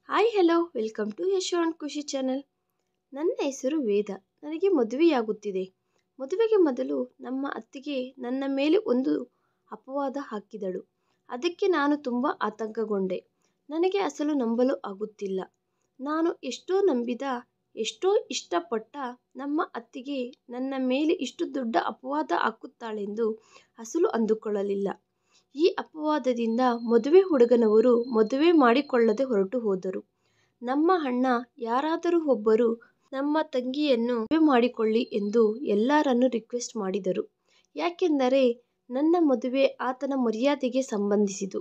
Hi hello welcome to Yasho and Khushi channel. ನನ್ನ ಹೆಸರು ವೇದ. ನನಗೆ ಮದುವೆಯಾಗುತ್ತಿದೆ. ಮದುವೆಗೆ ಮೊದಲು ನಮ್ಮ ಅತ್ತಿಗೆ ನನ್ನ ಮೇಲೆ ಒಂದು ಅಪವಾದ ಹಾಕಿದಳು. ಅದಕ್ಕೆ ನಾನು ತುಂಬ ಆತಂಕಗೊಂಡೆ. ನನಗೆ ಅಸಲು ನಂಬಲು ಆಗುತ್ತಿಲ್ಲ. ನಾನು ಎಷ್ಟೋ ನಂಬಿದ, ಎಷ್ಟೋ ಇಷ್ಟಪಟ್ಟ ನಮ್ಮ ಅತ್ತಿಗೆ ನನ್ನ ಮೇಲೆ ಇಷ್ಟು ದೊಡ್ಡ ಅಪವಾದ ಹಾಕುತ್ತಾಳೆಂದು ಅಸಲು ಅಂದುಕೊಳ್ಳಲಿಲ್ಲ. ಈ ಅಪವಾದದಿಂದ ಮದುವೆ ಹುಡುಗನವರು ಮದುವೆ ಮಾಡಿಕೊಳ್ಳದೆ ಹೊರಟು ಹೋದರು. ನಮ್ಮ ಅಣ್ಣ ಯಾರಾದರೂ ಒಬ್ಬರು ನಮ್ಮ ತಂಗಿಯನ್ನು ಮದುವೆ ಮಾಡಿಕೊಳ್ಳಿ ಎಂದು ಎಲ್ಲರನ್ನು ರಿಕ್ವೆಸ್ಟ್ ಮಾಡಿದರು. ಯಾಕೆಂದರೆ ನನ್ನ ಮದುವೆ ಆತನ ಮರ್ಯಾದೆಗೆ ಸಂಬಂಧಿಸಿತು.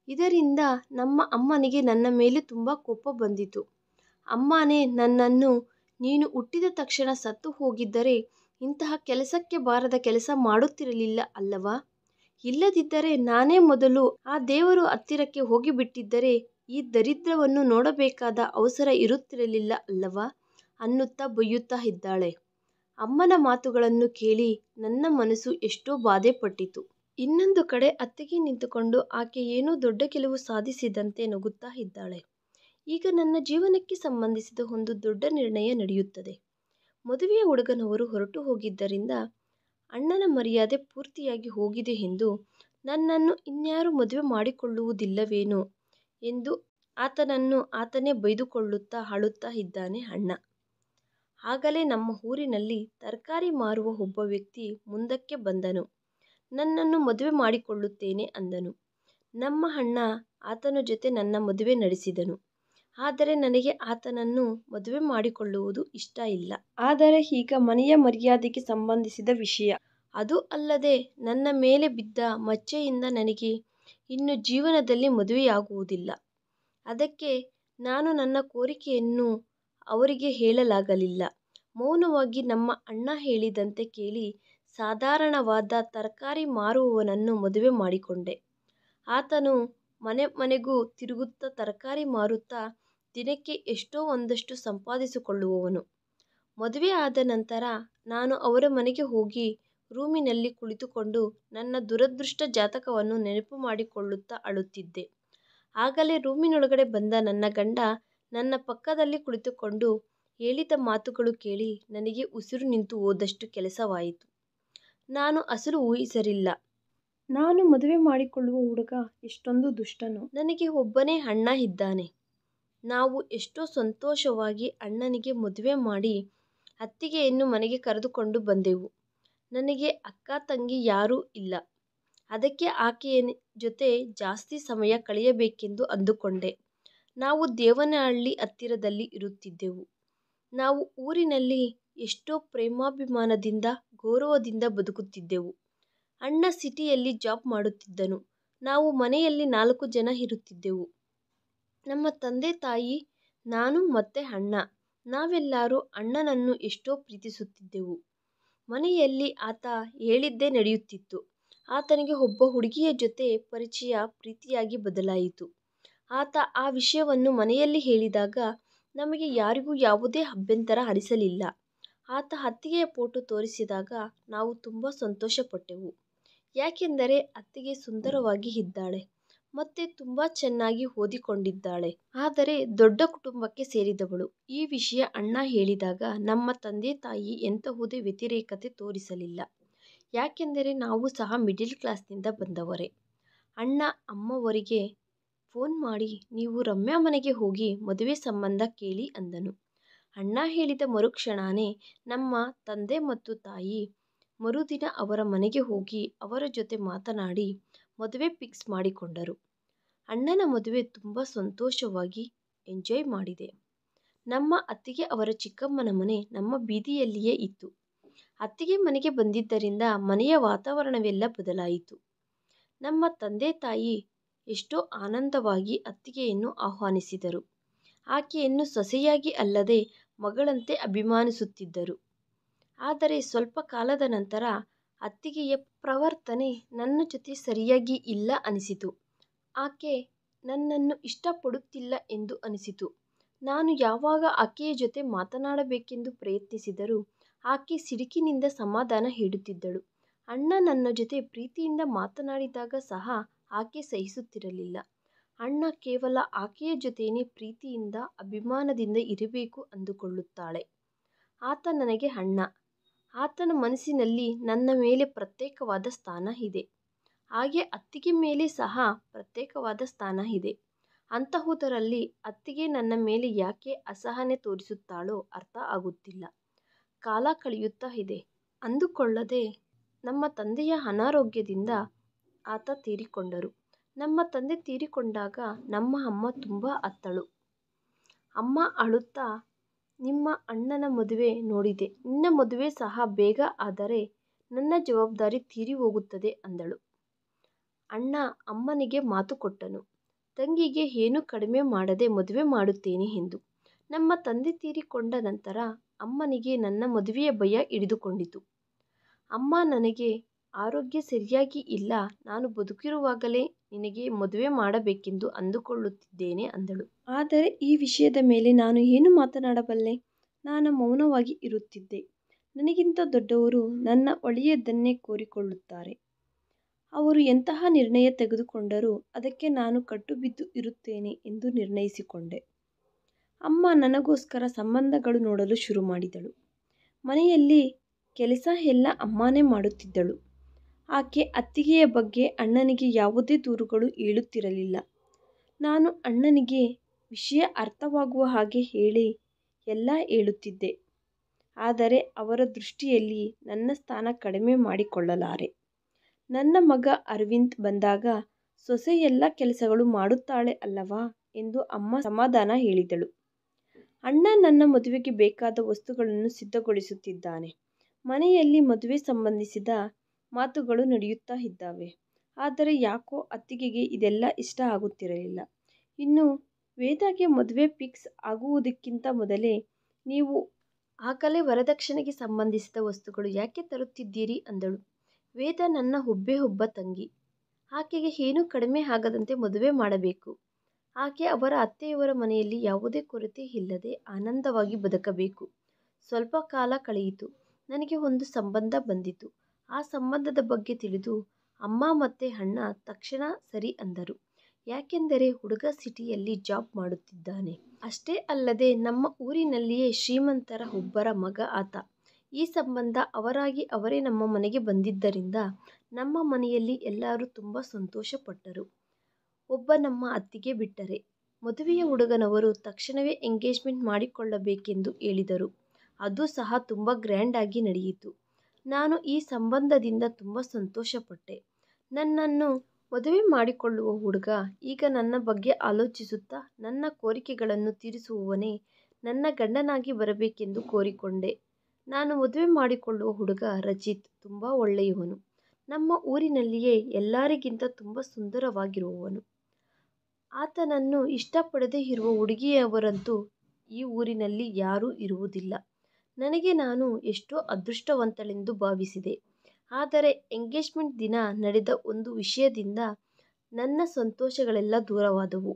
ಇದರಿಂದ ನಮ್ಮ ಅಮ್ಮನಿಗೆ ನನ್ನ ಮೇಲೆ ತುಂಬ ಕೋಪ ಬಂದಿತು. ಅಮ್ಮನೇ ನನ್ನನ್ನು, ನೀನು ಹುಟ್ಟಿದ ತಕ್ಷಣ ಸತ್ತು ಹೋಗಿದ್ದರೆ ಇಂತಹ ಕೆಲಸಕ್ಕೆ ಬಾರದ ಕೆಲಸ ಮಾಡುತ್ತಿರಲಿಲ್ಲ ಅಲ್ಲವಾ? ಇಲ್ಲದಿದ್ದರೆ ನಾನೇ ಮೊದಲು ಆ ದೇವರು ಹತ್ತಿರಕ್ಕೆ ಹೋಗಿಬಿಟ್ಟಿದ್ದರೆ ಈ ದರಿದ್ರವನ್ನು ನೋಡಬೇಕಾದ ಅವಸರ ಇರುತ್ತಿರಲಿಲ್ಲ ಅಲ್ಲವಾ ಅನ್ನುತ್ತಾ ಬೈಯುತ್ತಾ ಇದ್ದಾಳೆ. ಅಮ್ಮನ ಮಾತುಗಳನ್ನು ಕೇಳಿ ನನ್ನ ಮನಸ್ಸು ಎಷ್ಟೋ ಬಾಧೆ ಪಟ್ಟಿತು. ಇನ್ನೊಂದು ಕಡೆ ಅತ್ತಿಗೆ ನಿಂತುಕೊಂಡು ಆಕೆ ಏನೋ ದೊಡ್ಡ ಗೆಲುವು ಸಾಧಿಸಿದಂತೆ ನಗುತ್ತಾ ಇದ್ದಾಳೆ. ಈಗ ನನ್ನ ಜೀವನಕ್ಕೆ ಸಂಬಂಧಿಸಿದ ಒಂದು ದೊಡ್ಡ ನಿರ್ಣಯ ನಡೆಯುತ್ತದೆ. ಮದುವೆಯ ಹುಡುಗನವರು ಹೊರಟು ಹೋಗಿದ್ದರಿಂದ ಅಣ್ಣನ ಮರ್ಯಾದೆ ಪೂರ್ತಿಯಾಗಿ ಹೋಗಿದೆ ಎಂದು ನನ್ನನ್ನು ಇನ್ಯಾರೂ ಮದುವೆ ಮಾಡಿಕೊಳ್ಳುವುದಿಲ್ಲವೇನೋ ಎಂದು ಆತನನ್ನು ಆತನೇ ಬೈದುಕೊಳ್ಳುತ್ತಾ ಅಳುತ್ತಾ ಇದ್ದಾನೆ ಅಣ್ಣ. ಆಗಲೇ ನಮ್ಮ ಊರಿನಲ್ಲಿ ತರಕಾರಿ ಮಾರುವ ಒಬ್ಬ ವ್ಯಕ್ತಿ ಮುಂದಕ್ಕೆ ಬಂದನು. ನನ್ನನ್ನು ಮದುವೆ ಮಾಡಿಕೊಳ್ಳುತ್ತೇನೆ ಅಂದನು. ನಮ್ಮ ಅಣ್ಣ ಆತನ ಜೊತೆ ನನ್ನ ಮದುವೆ ನಡೆಸಿದನು. ಆದರೆ ನನಗೆ ಆತನನ್ನು ಮದುವೆ ಮಾಡಿಕೊಳ್ಳುವುದು ಇಷ್ಟ ಇಲ್ಲ. ಆದರೆ ಈಗ ಮನೆಯ ಮರ್ಯಾದೆಗೆ ಸಂಬಂಧಿಸಿದ ವಿಷಯ. ಅದು ಅಲ್ಲದೆ ನನ್ನ ಮೇಲೆ ಬಿದ್ದ ಮಚ್ಚೆಯಿಂದ ನನಗೆ ಇನ್ನು ಜೀವನದಲ್ಲಿ ಮದುವೆಯಾಗುವುದಿಲ್ಲ. ಅದಕ್ಕೆ ನಾನು ನನ್ನ ಕೋರಿಕೆಯನ್ನು ಅವರಿಗೆ ಹೇಳಲಾಗಲಿಲ್ಲ. ಮೌನವಾಗಿ ನಮ್ಮ ಅಣ್ಣ ಹೇಳಿದಂತೆ ಕೇಳಿ ಸಾಧಾರಣವಾದ ತರಕಾರಿ ಮಾರುವವನನ್ನು ಮದುವೆ ಮಾಡಿಕೊಂಡೆ. ಆತನು ಮನೆ ಮನೆಗೂ ತಿರುಗುತ್ತಾ ತರಕಾರಿ ಮಾರುತ್ತಾ ದಿನಕ್ಕೆ ಎಷ್ಟೋ ಒಂದಷ್ಟು ಸಂಪಾದಿಸಿಕೊಳ್ಳುವವನು. ಮದುವೆ ಆದ ನಂತರ ನಾನು ಅವರ ಮನೆಗೆ ಹೋಗಿ ರೂಮಿನಲ್ಲಿ ಕುಳಿತುಕೊಂಡು ನನ್ನ ದುರದೃಷ್ಟ ಜಾತಕವನ್ನು ನೆನಪು ಮಾಡಿಕೊಳ್ಳುತ್ತಾ ಅಳುತ್ತಿದ್ದೆ. ಆಗಲೇ ರೂಮಿನೊಳಗಡೆ ಬಂದ ನನ್ನ ಗಂಡ ನನ್ನ ಪಕ್ಕದಲ್ಲಿ ಕುಳಿತುಕೊಂಡು ಹೇಳಿದ ಮಾತುಗಳು ಕೇಳಿ ನನಗೆ ಉಸಿರು ನಿಂತು ಹೋದಷ್ಟು ಕೆಲಸವಾಯಿತು. ನಾನು ಅಸಲು ಊಹಿಸಿರಲಿಲ್ಲ. ನಾನು ಮದುವೆ ಮಾಡಿಕೊಳ್ಳುವ ಹುಡುಗ ಎಷ್ಟೊಂದು ದುಷ್ಟನು. ನನಗೆ ಒಬ್ಬನೇ ಅಣ್ಣ ಇದ್ದಾನೆ. ನಾವು ಎಷ್ಟೋ ಸಂತೋಷವಾಗಿ ಅಣ್ಣನಿಗೆ ಮದುವೆ ಮಾಡಿ ಅತ್ತಿಗೆಯನ್ನು ಮನೆಗೆ ಕರೆದುಕೊಂಡು ಬಂದೆವು. ನನಗೆ ಅಕ್ಕ ತಂಗಿ ಯಾರೂ ಇಲ್ಲ. ಅದಕ್ಕೆ ಆಕೆಯ ಜೊತೆ ಜಾಸ್ತಿ ಸಮಯ ಕಳೆಯಬೇಕೆಂದು ಅಂದುಕೊಂಡೆ. ನಾವು ದೇವನಹಳ್ಳಿ ಹತ್ತಿರದಲ್ಲಿ ಇರುತ್ತಿದ್ದೆವು. ನಾವು ಊರಿನಲ್ಲಿ ಎಷ್ಟೋ ಪ್ರೇಮಾಭಿಮಾನದಿಂದ ಗೌರವದಿಂದ ಬದುಕುತ್ತಿದ್ದೆವು. ಅಣ್ಣ ಸಿಟಿಯಲ್ಲಿ ಜಾಬ್ ಮಾಡುತ್ತಿದ್ದನು. ನಾವು ಮನೆಯಲ್ಲಿ 4 ಜನ ಇರುತ್ತಿದ್ದೆವು. ನಮ್ಮ ತಂದೆ ತಾಯಿ, ನಾನು ಮತ್ತೆ ಅಣ್ಣ. ನಾವೆಲ್ಲರೂ ಅಣ್ಣನನ್ನು ಎಷ್ಟೋ ಪ್ರೀತಿಸುತ್ತಿದ್ದೆವು. ಮನೆಯಲ್ಲಿ ಆತ ಹೇಳಿದ್ದೇ ನಡೆಯುತ್ತಿತ್ತು. ಆತನಿಗೆ ಒಬ್ಬ ಹುಡುಗಿಯ ಜೊತೆ ಪರಿಚಯ ಪ್ರೀತಿಯಾಗಿ ಬದಲಾಯಿತು. ಆತ ಆ ವಿಷಯವನ್ನು ಮನೆಯಲ್ಲಿ ಹೇಳಿದಾಗ ನಮಗೆ ಯಾರಿಗೂ ಯಾವುದೇ ಅಭ್ಯಂತರ ಅನಿಸಲಿಲ್ಲ. ಆತ ಅತ್ತಿಗೆಯ ಫೋಟೋ ತೋರಿಸಿದಾಗ ನಾವು ತುಂಬ ಸಂತೋಷಪಟ್ಟೆವು. ಯಾಕೆಂದರೆ ಅತ್ತಿಗೆ ಸುಂದರವಾಗಿ ಇದ್ದಾಳೆ ಮತ್ತೆ ತುಂಬ ಚೆನ್ನಾಗಿ ಓದಿಕೊಂಡಿದ್ದಾಳೆ. ಆದರೆ ದೊಡ್ಡ ಕುಟುಂಬಕ್ಕೆ ಸೇರಿದವಳು. ಈ ವಿಷಯ ಅಣ್ಣ ಹೇಳಿದಾಗ ನಮ್ಮ ತಂದೆ ತಾಯಿ ಎಂತಹುದೇ ವ್ಯತಿರೇಕತೆ ತೋರಿಸಲಿಲ್ಲ. ಯಾಕೆಂದರೆ ನಾವು ಸಹ ಮಿಡಿಲ್ ಕ್ಲಾಸ್ನಿಂದ ಬಂದವರೇ. ಅಣ್ಣ ಅಮ್ಮವರಿಗೆ ಫೋನ್ ಮಾಡಿ ನೀವು ರಮ್ಯಾ ಮನೆಗೆ ಹೋಗಿ ಮದುವೆ ಸಂಬಂಧ ಕೇಳಿ ಅಂದನು. ಅಣ್ಣ ಹೇಳಿದ ಮರುಕ್ಷಣನೇ ನಮ್ಮ ತಂದೆ ಮತ್ತು ತಾಯಿ ಮರುದಿನ ಅವರ ಮನೆಗೆ ಹೋಗಿ ಅವರ ಜೊತೆ ಮಾತನಾಡಿ ಮದುವೆ ಫಿಕ್ಸ್ ಮಾಡಿಕೊಂಡರು. ಅಣ್ಣನ ಮದುವೆ ತುಂಬ ಸಂತೋಷವಾಗಿ ಎಂಜಾಯ್ ಮಾಡಿದೆ. ನಮ್ಮ ಅತ್ತಿಗೆ ಅವರ ಚಿಕ್ಕಮ್ಮನ ಮನೆ ನಮ್ಮ ಬೀದಿಯಲ್ಲಿಯೇ ಇತ್ತು. ಅತ್ತಿಗೆ ಮನೆಗೆ ಬಂದಿದ್ದರಿಂದ ಮನೆಯ ವಾತಾವರಣವೆಲ್ಲ ಬದಲಾಯಿತು. ನಮ್ಮ ತಂದೆ ತಾಯಿ ಎಷ್ಟೋ ಆನಂದವಾಗಿ ಅತ್ತಿಗೆಯನ್ನು ಆಹ್ವಾನಿಸಿದರು. ಆಕೆಯನ್ನು ಸೊಸೆಯಾಗಿ ಅಲ್ಲದೆ ಮಗಳಂತೆ ಅಭಿಮಾನಿಸುತ್ತಿದ್ದರು. ಆದರೆ ಸ್ವಲ್ಪ ಕಾಲದ ನಂತರ ಅತ್ತಿಗೆಯ ಪ್ರವರ್ತನೆ ನನ್ನ ಜೊತೆ ಸರಿಯಾಗಿ ಇಲ್ಲ ಅನಿಸಿತು. ಆಕೆ ನನ್ನನ್ನು ಇಷ್ಟಪಡುತ್ತಿಲ್ಲ ಎಂದು ಅನಿಸಿತು. ನಾನು ಯಾವಾಗ ಆಕೆಯ ಜೊತೆ ಮಾತನಾಡಬೇಕೆಂದು ಪ್ರಯತ್ನಿಸಿದರೂ ಆಕೆ ಸಿಡುಕಿನಿಂದ ಸಮಾಧಾನ ಹೇಳುತ್ತಿದ್ದಳು. ಅಣ್ಣ ನನ್ನ ಜೊತೆ ಪ್ರೀತಿಯಿಂದ ಮಾತನಾಡಿದಾಗ ಸಹ ಆಕೆ ಸಹಿಸುತ್ತಿರಲಿಲ್ಲ. ಅಣ್ಣ ಕೇವಲ ಆಕೆಯ ಜೊತೆನೇ ಪ್ರೀತಿಯಿಂದ ಅಭಿಮಾನದಿಂದ ಇರಬೇಕು ಅಂದುಕೊಳ್ಳುತ್ತಾಳೆ. ಆತ ನನಗೆ ಅಣ್ಣ. ಆತನ ಮನಸ್ಸಿನಲ್ಲಿ ನನ್ನ ಮೇಲೆ ಪ್ರತ್ಯೇಕವಾದ ಸ್ಥಾನ ಇದೆ. ಹಾಗೆ ಅತ್ತಿಗೆ ಮೇಲೆ ಸಹ ಪ್ರತ್ಯೇಕವಾದ ಸ್ಥಾನ ಇದೆ. ಅಂತಹುದರಲ್ಲಿ ಅತ್ತಿಗೆ ನನ್ನ ಮೇಲೆ ಯಾಕೆ ಅಸಹನೆ ತೋರಿಸುತ್ತಾಳೋ ಅರ್ಥ ಆಗುತ್ತಿಲ್ಲ. ಕಾಲ ಕಳೆಯುತ್ತಾ ಇದೆ. ಅಂದುಕೊಳ್ಳದೆ ನಮ್ಮ ತಂದೆಯ ಅನಾರೋಗ್ಯದಿಂದ ಆತ ತೀರಿಕೊಂಡರು. ನಮ್ಮ ತಂದೆ ತೀರಿಕೊಂಡಾಗ ನಮ್ಮ ಅಮ್ಮ ತುಂಬ ಅತ್ತಳು. ಅಮ್ಮ ಅಳುತ್ತಾ, ನಿಮ್ಮ ಅಣ್ಣನ ಮದುವೆ ನೋಡಿದೆ. ನಿನ್ನ ಮದುವೆ ಸಹ ಬೇಗ ಆದರೆ ನನ್ನ ಜವಾಬ್ದಾರಿ ತೀರಿ ಹೋಗುತ್ತದೆ ಅಂದಳು. ಅಣ್ಣ ಅಮ್ಮನಿಗೆ ಮಾತು ಕೊಟ್ಟನು, ತಂಗಿಗೆ ಏನೂ ಕಡಿಮೆ ಮಾಡದೆ ಮದುವೆ ಮಾಡುತ್ತೇನೆ ಎಂದು. ನಮ್ಮ ತಂದೆ ತೀರಿಕೊಂಡ ನಂತರ ಅಮ್ಮನಿಗೆ ನನ್ನ ಮದುವೆಯ ಭಯ ಹಿಡಿದುಕೊಂಡಿತು. ಅಮ್ಮ ನನಗೆ ಆರೋಗ್ಯ ಸರಿಯಾಗಿ ಇಲ್ಲ, ನಾನು ಬದುಕಿರುವಾಗಲೇ ನಿನಗೆ ಮದುವೆ ಮಾಡಬೇಕೆಂದು ಅಂದುಕೊಳ್ಳುತ್ತಿದ್ದೇನೆ ಅಂದಳು. ಆದರೆ ಈ ವಿಷಯದ ಮೇಲೆ ನಾನು ಏನು ಮಾತನಾಡಬಲ್ಲೆ? ನಾನು ಮೌನವಾಗಿ ಇರುತ್ತಿದ್ದೆ. ನನಗಿಂತ ದೊಡ್ಡವರು ನನ್ನ ಒಳ್ಳೆಯದನ್ನೇ ಕೋರಿಕೊಳ್ಳುತ್ತಾರೆ. ಅವರು ಎಂತಹ ನಿರ್ಣಯ ತೆಗೆದುಕೊಂಡರೂ ಅದಕ್ಕೆ ನಾನು ಕಟ್ಟುಬಿದ್ದು ಇರುತ್ತೇನೆ ಎಂದು ನಿರ್ಣಯಿಸಿಕೊಂಡೆ. ಅಮ್ಮ ನನಗೋಸ್ಕರ ಸಂಬಂಧಗಳು ನೋಡಲು ಶುರು ಮಾಡಿದಳು. ಮನೆಯಲ್ಲಿ ಕೆಲಸ ಎಲ್ಲ ಅಮ್ಮನೇ ಮಾಡುತ್ತಿದ್ದಳು. ಆಕೆ ಅತ್ತಿಗೆಯ ಬಗ್ಗೆ ಅಣ್ಣನಿಗೆ ಯಾವುದೇ ದೂರುಗಳು ಹೇಳುತ್ತಿರಲಿಲ್ಲ. ನಾನು ಅಣ್ಣನಿಗೆ ವಿಷಯ ಅರ್ಥವಾಗುವ ಹಾಗೆ ಹೇಳಿ ಎಲ್ಲ ಹೇಳುತ್ತಿದ್ದೆ. ಆದರೆ ಅವರ ದೃಷ್ಟಿಯಲ್ಲಿ ನನ್ನ ಸ್ಥಾನ ಕಡಿಮೆ ಮಾಡಿಕೊಳ್ಳಲಾರೆ. ನನ್ನ ಮಗ ಅರವಿಂದ್ ಬಂದಾಗ ಸೊಸೆ ಎಲ್ಲ ಕೆಲಸಗಳು ಮಾಡುತ್ತಾಳೆ ಅಲ್ಲವಾ ಎಂದು ಅಮ್ಮ ಸಮಾಧಾನ ಹೇಳಿದಳು. ಅಣ್ಣ ನನ್ನ ಮದುವೆಗೆ ಬೇಕಾದ ವಸ್ತುಗಳನ್ನು ಸಿದ್ಧಗೊಳಿಸುತ್ತಿದ್ದಾನೆ. ಮನೆಯಲ್ಲಿ ಮದುವೆ ಸಂಬಂಧಿಸಿದ ಮಾತುಗಳು ನಡೆಯುತ್ತಾ ಇದ್ದಾವೆ. ಆದರೆ ಯಾಕೋ ಅತ್ತಿಗೆಗೆ ಇದೆಲ್ಲ ಇಷ್ಟ ಆಗುತ್ತಿರಲಿಲ್ಲ. ಇನ್ನು ವೇದಾಗೆ ಮದುವೆ ಫಿಕ್ಸ್ ಆಗುವುದಕ್ಕಿಂತ ಮೊದಲೇ ನೀವು ಆಗಲೇ ವರದಕ್ಷಿಣೆಗೆ ಸಂಬಂಧಿಸಿದ ವಸ್ತುಗಳು ಯಾಕೆ ತರುತ್ತಿದ್ದೀರಿ ಅಂದಳು. ವೇದ ನನ್ನ ಒಬ್ಬೇ ಒಬ್ಬ ತಂಗಿ. ಆಕೆಗೆ ಏನೂ ಕಡಿಮೆ ಆಗದಂತೆ ಮದುವೆ ಮಾಡಬೇಕು. ಆಕೆ ಅವರ ಅತ್ತೆಯವರ ಮನೆಯಲ್ಲಿ ಯಾವುದೇ ಕೊರತೆ ಇಲ್ಲದೆ ಆನಂದವಾಗಿ ಬದುಕಬೇಕು. ಸ್ವಲ್ಪ ಕಾಲ ಕಳೆಯಿತು. ನನಗೆ ಒಂದು ಸಂಬಂಧ ಬಂದಿತು. ಆ ಸಂಬಂಧದ ಬಗ್ಗೆ ತಿಳಿದು ಅಮ್ಮ ಮತ್ತು ಅಣ್ಣ ತಕ್ಷಣ ಸರಿ ಅಂದರು. ಯಾಕೆಂದರೆ ಹುಡುಗ ಸಿಟಿಯಲ್ಲಿ ಜಾಬ್ ಮಾಡುತ್ತಿದ್ದಾನೆ. ಅಷ್ಟೇ ಅಲ್ಲದೆ ನಮ್ಮ ಊರಿನಲ್ಲಿಯೇ ಶ್ರೀಮಂತರ ಒಬ್ಬರ ಮಗ ಆತ. ಈ ಸಂಬಂಧ ಅವರಾಗಿ ಅವರೇ ನಮ್ಮ ಮನೆಗೆ ಬಂದಿದ್ದರಿಂದ ನಮ್ಮ ಮನೆಯಲ್ಲಿ ಎಲ್ಲರೂ ತುಂಬ ಸಂತೋಷಪಟ್ಟರು. ಒಬ್ಬ ನಮ್ಮ ಅತ್ತಿಗೆ ಬಿಟ್ಟರೆ. ಮದುವೆಯ ಹುಡುಗನವರು ತಕ್ಷಣವೇ ಎಂಗೇಜ್ಮೆಂಟ್ ಮಾಡಿಕೊಳ್ಳಬೇಕೆಂದು ಹೇಳಿದರು. ಅದು ಸಹ ತುಂಬ ಗ್ರ್ಯಾಂಡ್ ಆಗಿ ನಡೆಯಿತು. ನಾನು ಈ ಸಂಬಂಧದಿಂದ ತುಂಬ ಸಂತೋಷಪಟ್ಟೆ. ನನ್ನನ್ನು ಮದುವೆ ಮಾಡಿಕೊಳ್ಳುವ ಹುಡುಗ ಈಗ ನನ್ನ ಬಗ್ಗೆ ಆಲೋಚಿಸುತ್ತಾ ನನ್ನ ಕೋರಿಕೆಗಳನ್ನು ತೀರಿಸುವವನೇ ನನ್ನ ಗಂಡನಾಗಿ ಬರಬೇಕೆಂದು ಕೋರಿಕೊಂಡೆ. ನಾನು ಮದುವೆ ಮಾಡಿಕೊಳ್ಳುವ ಹುಡುಗ ರಜಿತ್ ತುಂಬ ಒಳ್ಳೆಯವನು. ನಮ್ಮ ಊರಿನಲ್ಲಿಯೇ ಎಲ್ಲರಿಗಿಂತ ತುಂಬ ಸುಂದರವಾಗಿರುವವನು. ಆತನನ್ನು ಇಷ್ಟಪಡದೇ ಇರುವ ಹುಡುಗಿಯವರಂತೂ ಈ ಊರಿನಲ್ಲಿ ಯಾರೂ ಇರುವುದಿಲ್ಲ. ನನಗೆ ನಾನು ಎಷ್ಟೋ ಅದೃಷ್ಟವಂತಳೆಂದು ಭಾವಿಸಿದೆ. ಆದರೆ ಎಂಗೇಜ್ಮೆಂಟ್ ದಿನ ನಡೆದ ಒಂದು ವಿಷಯದಿಂದ ನನ್ನ ಸಂತೋಷಗಳೆಲ್ಲ ದೂರವಾದವು.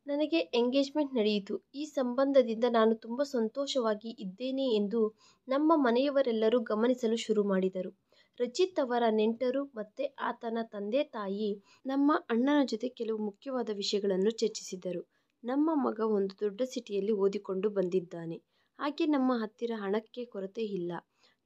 ನನಗೆ ಎಂಗೇಜ್ಮೆಂಟ್ ನಡೆಯಿತು. ಈ ಸಂಬಂಧದಿಂದ ನಾನು ತುಂಬ ಸಂತೋಷವಾಗಿ ಇದ್ದೇನೆ ಎಂದು ನಮ್ಮ ಮನೆಯವರೆಲ್ಲರೂ ಗಮನಿಸಲು ಶುರು ಮಾಡಿದರು. ರಜಿತ್ ಅವರ ನೆಂಟರು ಮತ್ತು ಆತನ ತಂದೆ ತಾಯಿ ನಮ್ಮ ಅಣ್ಣನ ಜೊತೆ ಕೆಲವು ಮುಖ್ಯವಾದ ವಿಷಯಗಳನ್ನು ಚರ್ಚಿಸಿದರು. ನಮ್ಮ ಮಗ ಒಂದು ದೊಡ್ಡ ಸಿಟಿಯಲ್ಲಿ ಓದಿಕೊಂಡು ಬಂದಿದ್ದಾನೆ. ಹಾಗೆ ನಮ್ಮ ಹತ್ತಿರ ಹಣಕ್ಕೆ ಕೊರತೆ ಇಲ್ಲ.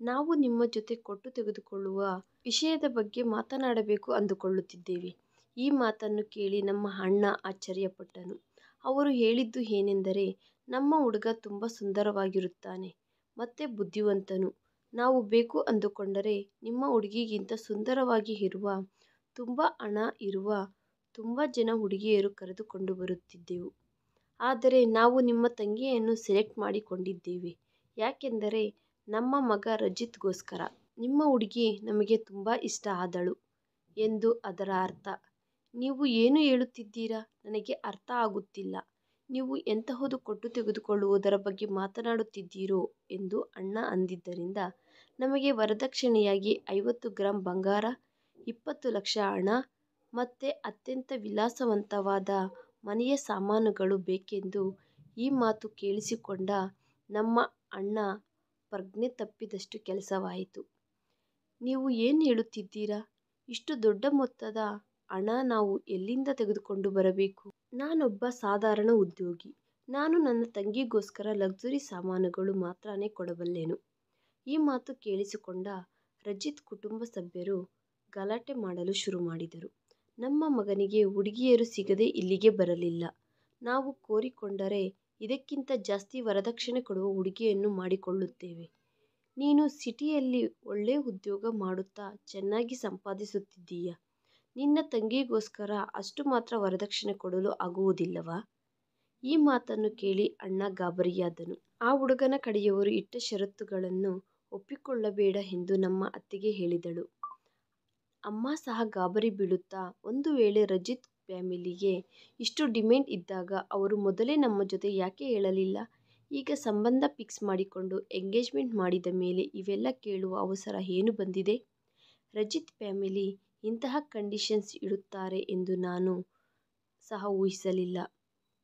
ನಾವು ನಿಮ್ಮ ಜೊತೆ ಕೊಟ್ಟು ತೆಗೆದುಕೊಳ್ಳುವ ವಿಷಯದ ಬಗ್ಗೆ ಮಾತನಾಡಬೇಕು ಅಂದುಕೊಳ್ಳುತ್ತಿದ್ದೇವೆ. ಈ ಮಾತನ್ನು ಕೇಳಿ ನಮ್ಮ ಅಣ್ಣ ಆಶ್ಚರ್ಯಪಟ್ಟನು. ಅವರು ಹೇಳಿದ್ದು ಏನೆಂದರೆ, ನಮ್ಮ ಹುಡುಗ ತುಂಬ ಸುಂದರವಾಗಿರುತ್ತಾನೆ ಮತ್ತು ಬುದ್ಧಿವಂತನು. ನಾವು ಬೇಕು ಅಂದುಕೊಂಡರೆ ನಿಮ್ಮ ಹುಡುಗಿಗಿಂತ ಸುಂದರವಾಗಿ ಇರುವ, ತುಂಬ ಹಣ ಇರುವ ತುಂಬ ಜನ ಹುಡುಗಿಯರು ಕರೆದುಕೊಂಡು ಬರುತ್ತಿದ್ದೆವು. ಆದರೆ ನಾವು ನಿಮ್ಮ ತಂಗಿಯನ್ನು ಸೆಲೆಕ್ಟ್ ಮಾಡಿಕೊಂಡಿದ್ದೇವೆ. ಯಾಕೆಂದರೆ ನಮ್ಮ ಮಗ ರಜಿತ್ಗೋಸ್ಕರ. ನಿಮ್ಮ ಹುಡುಗಿ ನಮಗೆ ತುಂಬ ಇಷ್ಟ ಆದಳು ಎಂದು ಅದರ ಅರ್ಥ. ನೀವು ಏನು ಹೇಳುತ್ತಿದ್ದೀರಾ? ನನಗೆ ಅರ್ಥ ಆಗುತ್ತಿಲ್ಲ. ನೀವು ಎಂತಹುದು ಕೊಟ್ಟು ತೆಗೆದುಕೊಳ್ಳುವುದರ ಬಗ್ಗೆ ಮಾತನಾಡುತ್ತಿದ್ದೀರೋ ಎಂದು ಅಣ್ಣ ಅಂದಿದ್ದರಿಂದ ನಮಗೆ ವರದಕ್ಷಿಣೆಯಾಗಿ 50 ಗ್ರಾಂ ಬಂಗಾರ, 20 ಲಕ್ಷ ಹಣ ಮತ್ತು ಅತ್ಯಂತ ವಿಲಾಸವಂತವಾದ ಮನೆಯ ಸಾಮಾನುಗಳು ಬೇಕೆಂದು ಈ ಮಾತು ಕೇಳಿಸಿಕೊಂಡ ನಮ್ಮ ಅಣ್ಣ ಪ್ರಜ್ಞೆ ತಪ್ಪಿದಷ್ಟು ಕೆಲಸವಾಯಿತು. ನೀವು ಏನು ಹೇಳುತ್ತಿದ್ದೀರಾ? ಇಷ್ಟು ದೊಡ್ಡ ಮೊತ್ತದ ಹಣ ನಾವು ಎಲ್ಲಿಂದ ತೆಗೆದುಕೊಂಡು ಬರಬೇಕು? ನಾನೊಬ್ಬ ಸಾಧಾರಣ ಉದ್ಯೋಗಿ. ನಾನು ನನ್ನ ತಂಗಿಗೋಸ್ಕರ ಲಕ್ಸುರಿ ಸಾಮಾನುಗಳು ಮಾತ್ರನೇ ಕೊಡಬಲ್ಲೆನು. ಈ ಮಾತು ಕೇಳಿಸಿಕೊಂಡ ರಜಿತ್ ಕುಟುಂಬ ಸಭ್ಯರು ಗಲಾಟೆ ಮಾಡಲು ಶುರು ಮಾಡಿದರು. ನಮ್ಮ ಮಗನಿಗೆ ಹುಡುಗಿಯರು ಸಿಗದೆ ಇಲ್ಲಿಗೆ ಬರಲಿಲ್ಲ. ನಾವು ಕೋರಿಕೊಂಡರೆ ಇದಕ್ಕಿಂತ ಜಾಸ್ತಿ ವರದಕ್ಷಿಣೆ ಕೊಡುವ ಹುಡುಗಿಯನ್ನು ಮಾಡಿಕೊಳ್ಳುತ್ತೇವೆ. ನೀನು ಸಿಟಿಯಲ್ಲಿ ಒಳ್ಳೆ ಉದ್ಯೋಗ ಮಾಡುತ್ತಾ ಚೆನ್ನಾಗಿ ಸಂಪಾದಿಸುತ್ತಿದ್ದೀಯ. ನಿನ್ನ ತಂಗಿಗೋಸ್ಕರ ಅಷ್ಟು ಮಾತ್ರ ವರದಕ್ಷಿಣೆ ಕೊಡಲು ಆಗುವುದಿಲ್ಲವಾ? ಈ ಮಾತನ್ನು ಕೇಳಿ ಅಣ್ಣ ಗಾಬರಿಯಾದನು. ಆ ಹುಡುಗನ ಕಡೆಯವರು ಇಟ್ಟ ಷರತ್ತುಗಳನ್ನು ಒಪ್ಪಿಕೊಳ್ಳಬೇಡ ಎಂದು ನಮ್ಮ ಅತ್ತಿಗೆ ಹೇಳಿದಳು. ಅಮ್ಮ ಸಹ ಗಾಬರಿ ಬೀಳುತ್ತಾ, ಒಂದು ವೇಳೆ ರಜಿತ್ ಫ್ಯಾಮಿಲಿಗೆ ಇಷ್ಟು ಡಿಮ್ಯಾಂಡ್ ಇದ್ದಾಗ ಅವರು ಮೊದಲೇ ನಮ್ಮ ಜೊತೆ ಯಾಕೆ ಹೇಳಲಿಲ್ಲ? ಈಗ ಸಂಬಂಧ ಫಿಕ್ಸ್ ಮಾಡಿಕೊಂಡು ಎಂಗೇಜ್ಮೆಂಟ್ ಮಾಡಿದ ಮೇಲೆ ಇವೆಲ್ಲ ಕೇಳುವ ಅವಸರ ಏನು ಬಂದಿದೆ? ರಜಿತ್ ಫ್ಯಾಮಿಲಿ ಇಂತಹ ಕಂಡೀಷನ್ಸ್ ಇಡುತ್ತಾರೆ ಎಂದು ನಾನು ಸಹ ಊಹಿಸಲಿಲ್ಲ.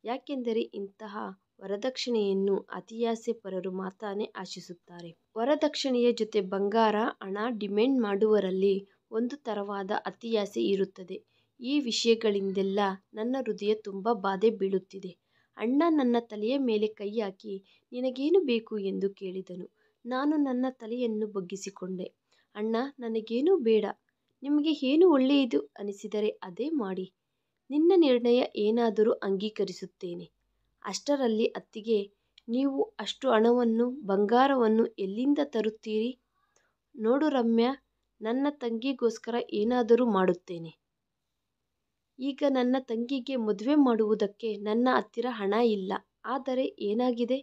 ಯಾಕೆಂದರೆ ಇಂತಹ ವರದಕ್ಷಿಣೆಯನ್ನು ಅತಿಯಾಸೆ ಪರರು ಮಾತ್ರನೇ ಆಶಿಸುತ್ತಾರೆ. ವರದಕ್ಷಿಣೆಯ ಜೊತೆ ಬಂಗಾರ, ಹಣ ಡಿಮ್ಯಾಂಡ್ ಮಾಡುವವರಲ್ಲಿ ಒಂದು ತರವಾದ ಅತಿಯಾಸೆ ಇರುತ್ತದೆ. ಈ ವಿಷಯಗಳಿಂದೆಲ್ಲ ನನ್ನ ಹೃದಯ ತುಂಬ ಬಾಧೆ ಬೀಳುತ್ತಿದೆ. ಅಣ್ಣ ನನ್ನ ತಲೆಯ ಮೇಲೆ ಕೈ ಹಾಕಿ, ನಿನಗೇನು ಬೇಕು ಎಂದು ಕೇಳಿದನು. ನಾನು ನನ್ನ ತಲೆಯನ್ನು ಬಗ್ಗಿಸಿಕೊಂಡೆ. ಅಣ್ಣ, ನನಗೇನೂ ಬೇಡ. ನಿಮಗೆ ಏನು ಒಳ್ಳೆಯದು ಅನಿಸಿದರೆ ಅದೇ ಮಾಡಿ. ನಿನ್ನ ನಿರ್ಣಯ ಏನಾದರೂ ಅಂಗೀಕರಿಸುತ್ತೇನೆ. ಅಷ್ಟರಲ್ಲಿ ಅತ್ತಿಗೆ, ನೀವು ಅಷ್ಟು ಹಣವನ್ನು, ಬಂಗಾರವನ್ನು ಎಲ್ಲಿಂದ ತರುತ್ತೀರಿ? ನೋಡು ರಮ್ಯಾ, ನನ್ನ ತಂಗಿಗೋಸ್ಕರ ಏನಾದರೂ ಮಾಡುತ್ತೇನೆ. ಈಗ ನನ್ನ ತಂಗಿಗೆ ಮದುವೆ ಮಾಡುವುದಕ್ಕೆ ನನ್ನ ಹತ್ತಿರ ಹಣ ಇಲ್ಲ. ಆದರೆ ಏನಾಗಿದೆ?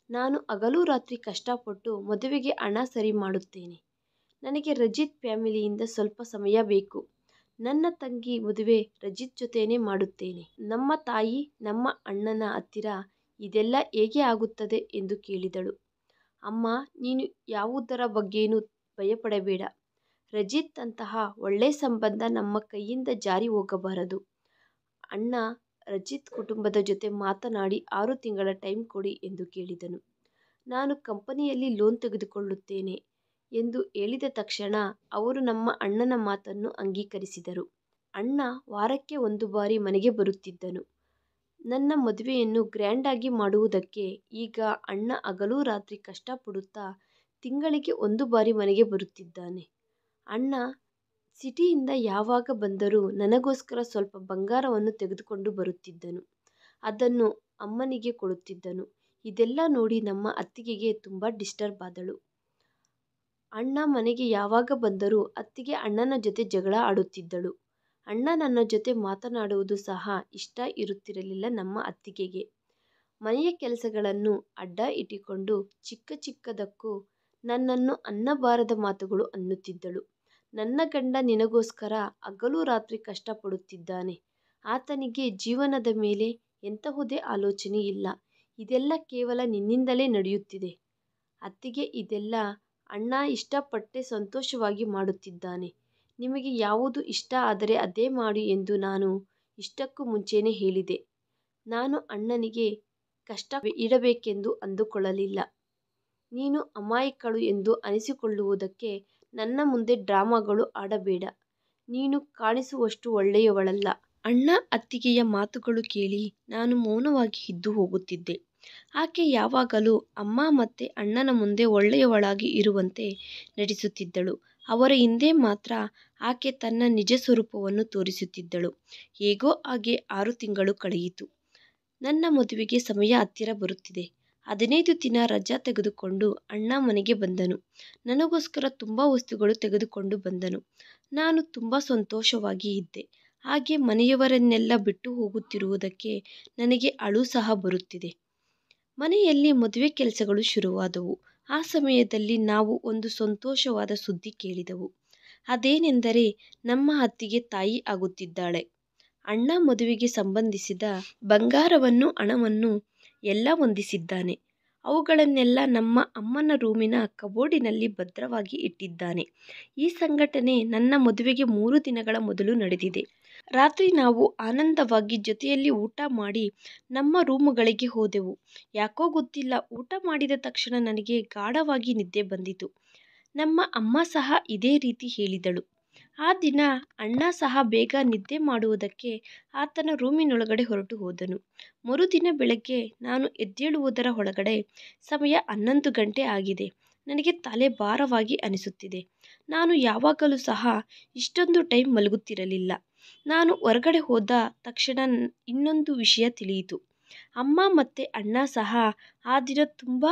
ನಾನು ಹಗಲು ರಾತ್ರಿ ಕಷ್ಟಪಟ್ಟು ಮದುವೆಗೆ ಹಣ ಸರಿ ಮಾಡುತ್ತೇನೆ. ನನಗೆ ರಜಿತ್ ಫ್ಯಾಮಿಲಿಯಿಂದ ಸ್ವಲ್ಪ ಸಮಯ ಬೇಕು. ನನ್ನ ತಂಗಿ ಮದುವೆ ರಜಿತ್ ಜೊತೆನೇ ಮಾಡುತ್ತೇನೆ. ನಮ್ಮ ತಾಯಿ, ನಮ್ಮ ಅಣ್ಣನ ಹತ್ತಿರ ಇದೆಲ್ಲ ಹೇಗೆ ಆಗುತ್ತದೆ ಎಂದು ಕೇಳಿದಳು. ಅಮ್ಮ, ನೀನು ಯಾವುದರ ಬಗ್ಗೆನೂ ಭಯಪಡಬೇಡ. ರಜಿತ್ ಅಂತಹ ಒಳ್ಳೆ ಸಂಬಂಧ ನಮ್ಮ ಕೈಯಿಂದ ಜಾರಿ ಹೋಗಬಾರದು. ಅಣ್ಣ ರಜಿತ್ ಕುಟುಂಬದ ಜೊತೆ ಮಾತನಾಡಿ 6 ತಿಂಗಳ ಟೈಮ್ ಕೊಡಿ ಎಂದು ಕೇಳಿದನು. ನಾನು ಕಂಪನಿಯಲ್ಲಿ ಲೋನ್ ತೆಗೆದುಕೊಳ್ಳುತ್ತೇನೆ ಎಂದು ಹೇಳಿದ ತಕ್ಷಣ ಅವರು ನಮ್ಮ ಅಣ್ಣನ ಮಾತನ್ನು ಅಂಗೀಕರಿಸಿದರು. ಅಣ್ಣ ವಾರಕ್ಕೆ 1 ಬಾರಿ ಮನೆಗೆ ಬರುತ್ತಿದ್ದನು. ನನ್ನ ಮದುವೆಯನ್ನು ಗ್ರ್ಯಾಂಡಾಗಿ ಮಾಡುವುದಕ್ಕೆ ಈಗ ಅಣ್ಣ ಹಗಲು ರಾತ್ರಿ ಕಷ್ಟಪಡುತ್ತಾ ತಿಂಗಳಿಗೆ 1 ಬಾರಿ ಮನೆಗೆ ಬರುತ್ತಿದ್ದಾನೆ. ಅಣ್ಣ ಸಿಟಿಯಿಂದ ಯಾವಾಗ ಬಂದರೂ ನನಗೋಸ್ಕರ ಸ್ವಲ್ಪ ಬಂಗಾರವನ್ನು ತೆಗೆದುಕೊಂಡು ಬರುತ್ತಿದ್ದನು. ಅದನ್ನು ಅಮ್ಮನಿಗೆ ಕೊಡುತ್ತಿದ್ದನು. ಇದೆಲ್ಲ ನೋಡಿ ನಮ್ಮ ಅತ್ತಿಗೆಗೆ ತುಂಬ ಡಿಸ್ಟರ್ಬ್ ಆದಳು. ಅಣ್ಣ ಮನೆಗೆ ಯಾವಾಗ ಬಂದರೂ ಅತ್ತಿಗೆ ಅಣ್ಣನ ಜೊತೆ ಜಗಳ ಆಡುತ್ತಿದ್ದಳು. ಅಣ್ಣ ನನ್ನ ಜೊತೆ ಮಾತನಾಡುವುದು ಸಹ ಇಷ್ಟ ಇರುತ್ತಿರಲಿಲ್ಲ ನಮ್ಮ ಅತ್ತಿಗೆಗೆ. ಮನೆಯ ಕೆಲಸಗಳನ್ನು ಅಡ್ಡ ಇಟ್ಟುಕೊಂಡು ಚಿಕ್ಕ ಚಿಕ್ಕದಕ್ಕೂ ನನ್ನನ್ನು ಅನ್ನಬಾರದ ಮಾತುಗಳು ಅನ್ನುತ್ತಿದ್ದಳು. ನನ್ನ ಗಂಡ ನಿನಗೋಸ್ಕರ ಹಗಲು ರಾತ್ರಿ ಕಷ್ಟಪಡುತ್ತಿದ್ದಾನೆ. ಆತನಿಗೆ ಜೀವನದ ಮೇಲೆ ಎಂತಹುದೇ ಆಲೋಚನೆ ಇಲ್ಲ. ಇದೆಲ್ಲ ಕೇವಲ ನಿನ್ನಿಂದಲೇ ನಡೆಯುತ್ತಿದೆ. ಅತ್ತಿಗೆ, ಇದೆಲ್ಲ ಅಣ್ಣ ಇಷ್ಟಪಟ್ಟೆ ಸಂತೋಷವಾಗಿ ಮಾಡುತ್ತಿದ್ದಾನೆ. ನಿಮಗೆ ಯಾವುದು ಇಷ್ಟ ಆದರೆ ಅದೇ ಮಾಡಿ ಎಂದು ನಾನು ಇಷ್ಟಕ್ಕೂ ಮುಂಚೆನೇ ಹೇಳಿದೆ. ನಾನು ಅಣ್ಣನಿಗೆ ಕಷ್ಟ ಇಡಬೇಕೆಂದು ಅಂದುಕೊಳ್ಳಲಿಲ್ಲ. ನೀನು ಅಮಾಯಕಳು ಎಂದು ಅನಿಸಿಕೊಳ್ಳುವುದಕ್ಕೆ ನನ್ನ ಮುಂದೆ ಡ್ರಾಮಾಗಳು ಆಡಬೇಡ. ನೀನು ಕಾಣಿಸುವಷ್ಟು ಒಳ್ಳೆಯವಳಲ್ಲ. ಅಣ್ಣ ಅತ್ತಿಗೆಯ ಮಾತುಗಳು ಕೇಳಿ ನಾನು ಮೌನವಾಗಿ ಇದ್ದು ಹೋಗುತ್ತಿದ್ದೆ. ಆಕೆ ಯಾವಾಗಲೂ ಅಮ್ಮ ಮತ್ತು ಅಣ್ಣನ ಮುಂದೆ ಒಳ್ಳೆಯವಳಾಗಿ ಇರುವಂತೆ ನಟಿಸುತ್ತಿದ್ದಳು. ಅವರ ಹಿಂದೆ ಮಾತ್ರ ಆಕೆ ತನ್ನ ನಿಜ ಸ್ವರೂಪವನ್ನು ತೋರಿಸುತ್ತಿದ್ದಳು. ಹೇಗೋ ಹಾಗೆ 6 ತಿಂಗಳು ಕಳೆಯಿತು. ನನ್ನ ಮದುವೆಗೆ ಸಮಯ ಹತ್ತಿರ ಬರುತ್ತಿದೆ. 15 ದಿನ ರಜಾ ತೆಗೆದುಕೊಂಡು ಅಣ್ಣ ಮನೆಗೆ ಬಂದನು. ನನಗೋಸ್ಕರ ತುಂಬ ವಸ್ತುಗಳು ತೆಗೆದುಕೊಂಡು ಬಂದನು. ನಾನು ತುಂಬ ಸಂತೋಷವಾಗಿ ಇದ್ದೆ. ಹಾಗೆ ಮನೆಯವರನ್ನೆಲ್ಲ ಬಿಟ್ಟು ಹೋಗುತ್ತಿರುವುದಕ್ಕೆ ನನಗೆ ಅಳು ಸಹ ಬರುತ್ತಿದೆ. ಮನೆಯಲ್ಲಿ ಮದುವೆ ಕೆಲಸಗಳು ಶುರುವಾದವು. ಆ ಸಮಯದಲ್ಲಿ ನಾವು ಒಂದು ಸಂತೋಷವಾದ ಸುದ್ದಿ ಕೇಳಿದೆವು. ಅದೇನೆಂದರೆ ನಮ್ಮ ಅತ್ತಿಗೆ ತಾಯಿ ಆಗುತ್ತಿದ್ದಾಳೆ. ಅಣ್ಣ ಮದುವೆಗೆ ಸಂಬಂಧಿಸಿದ ಬಂಗಾರವನ್ನು, ಹಣವನ್ನು ಎಲ್ಲ ಹೊಂದಿಸಿದ್ದಾನೆ. ಅವುಗಳನ್ನೆಲ್ಲ ನಮ್ಮ ಅಮ್ಮನ ರೂಮಿನ ಕಬೋರ್ಡಿನಲ್ಲಿ ಭದ್ರವಾಗಿ ಇಟ್ಟಿದ್ದಾನೆ. ಈ ಸಂಘಟನೆ ನನ್ನ ಮದುವೆಗೆ 3 ದಿನಗಳ ಮೊದಲು ನಡೆದಿದೆ. ರಾತ್ರಿ ನಾವು ಆನಂದವಾಗಿ ಜೊತೆಯಲ್ಲಿ ಊಟ ಮಾಡಿ ನಮ್ಮ ರೂಮುಗಳಿಗೆ ಹೋದೆವು. ಯಾಕೋ ಗೊತ್ತಿಲ್ಲ, ಊಟ ಮಾಡಿದ ತಕ್ಷಣ ನನಗೆ ಗಾಢವಾಗಿ ನಿದ್ದೆ ಬಂದಿತು. ನಮ್ಮ ಅಮ್ಮ ಸಹ ಇದೇ ರೀತಿ ಹೇಳಿದಳು. ಆ ದಿನ ಅಣ್ಣ ಸಹ ಬೇಗ ನಿದ್ದೆ ಮಾಡುವುದಕ್ಕೆ ಆತನ ರೂಮಿನೊಳಗಡೆ ಹೊರಟು ಹೋದನು. ಮರುದಿನ ಬೆಳಗ್ಗೆ ನಾನು ಎದ್ದೇಳುವುದರ ಒಳಗಡೆ ಸಮಯ 11 ಗಂಟೆ ಆಗಿದೆ. ನನಗೆ ತಲೆ ಭಾರವಾಗಿ ಅನಿಸುತ್ತಿದೆ. ನಾನು ಯಾವಾಗಲೂ ಸಹ ಇಷ್ಟೊಂದು ಟೈಮ್ ಮಲಗುತ್ತಿರಲಿಲ್ಲ. ನಾನು ಹೊರಗಡೆ ಹೋದ ತಕ್ಷಣ ಇನ್ನೊಂದು ವಿಷಯ ತಿಳಿಯಿತು. ಅಮ್ಮ ಮತ್ತು ಅಣ್ಣ ಸಹ ಆ ದಿನ ತುಂಬ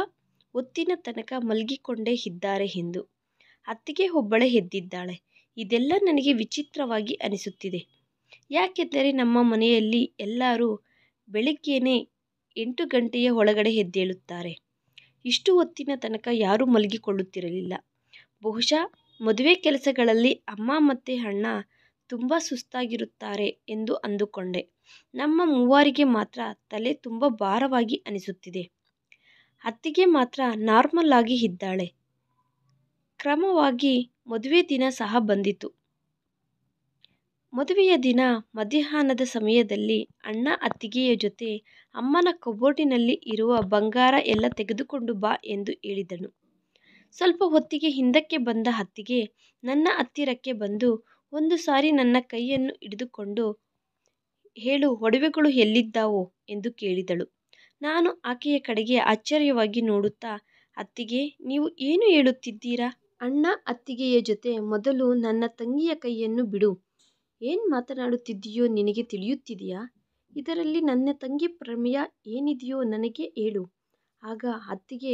ಹೊತ್ತಿನ ತನಕ ಮಲಗಿಕೊಂಡೇ ಇದ್ದಾರೆ ಎಂದು. ಅತ್ತಿಗೆ ಒಬ್ಬಳೇ ಎದ್ದಿದ್ದಾಳೆ. ಇದೆಲ್ಲ ನನಗೆ ವಿಚಿತ್ರವಾಗಿ ಅನಿಸುತ್ತಿದೆ. ಯಾಕೆಂದರೆ ನಮ್ಮ ಮನೆಯಲ್ಲಿ ಎಲ್ಲರೂ ಬೆಳಿಗ್ಗೆನೇ 8 ಗಂಟೆಯ ಒಳಗಡೆ ಎದ್ದೇಳುತ್ತಾರೆ. ಇಷ್ಟು ಹೊತ್ತಿನ ತನಕ ಯಾರೂ ಮಲಗಿಕೊಳ್ಳುತ್ತಿರಲಿಲ್ಲ. ಬಹುಶಃ ಮದುವೆ ಕೆಲಸಗಳಲ್ಲಿ ಅಮ್ಮ ಮತ್ತು ಅಣ್ಣ ತುಂಬ ಸುಸ್ತಾಗಿರುತ್ತಾರೆ ಎಂದು ಅಂದುಕೊಂಡೆ. ನಮ್ಮ ಮೂವರಿಗೆ ಮಾತ್ರ ತಲೆ ತುಂಬ ಭಾರವಾಗಿ ಅನಿಸುತ್ತಿದೆ. ಅತ್ತಿಗೆ ಮಾತ್ರ ನಾರ್ಮಲ್ ಆಗಿ ಇದ್ದಾಳೆ. ಕ್ರಮವಾಗಿ ಮದುವೆ ದಿನ ಸಹ ಬಂದಿತು. ಮದುವೆಯ ದಿನ ಮಧ್ಯಾಹ್ನದ ಸಮಯದಲ್ಲಿ ಅಣ್ಣ ಅತ್ತಿಗೆಯ ಜೊತೆ ಅಮ್ಮನ ಕಬೋರ್ಡಿನಲ್ಲಿ ಇರುವ ಬಂಗಾರ ಎಲ್ಲ ತೆಗೆದುಕೊಂಡು ಬಾ ಎಂದು ಹೇಳಿದನು. ಸ್ವಲ್ಪ ಹೊತ್ತಿಗೆ ಹಿಂದಕ್ಕೆ ಬಂದ ಅತ್ತಿಗೆ ನನ್ನ ಹತ್ತಿರಕ್ಕೆ ಬಂದು ಒಂದು ಸಾರಿ ನನ್ನ ಕೈಯನ್ನು ಹಿಡಿದುಕೊಂಡು, ಹೇಳು, ಒಡವೆಗಳು ಎಲ್ಲಿದ್ದಾವೋ ಎಂದು ಕೇಳಿದಳು. ನಾನು ಆಕೆಯ ಕಡೆಗೆ ಆಶ್ಚರ್ಯವಾಗಿ ನೋಡುತ್ತಾ, ಅತ್ತಿಗೆ, ನೀವು ಏನು ಹೇಳುತ್ತಿದ್ದೀರಾ? ಅಣ್ಣ ಅತ್ತಿಗೆಯ ಜೊತೆ ಮೊದಲು ನನ್ನ ತಂಗಿಯ ಕೈಯನ್ನು ಬಿಡು. ಏನು ಮಾತನಾಡುತ್ತಿದ್ದೀಯೋ ನಿನಗೆ ತಿಳಿಯುತ್ತಿದೆಯಾ? ಇದರಲ್ಲಿ ನನ್ನ ತಂಗಿ ಪ್ರಮೇಯ ಏನಿದೆಯೋ ನನಗೆ ಹೇಳು. ಆಗ ಅತ್ತಿಗೆ,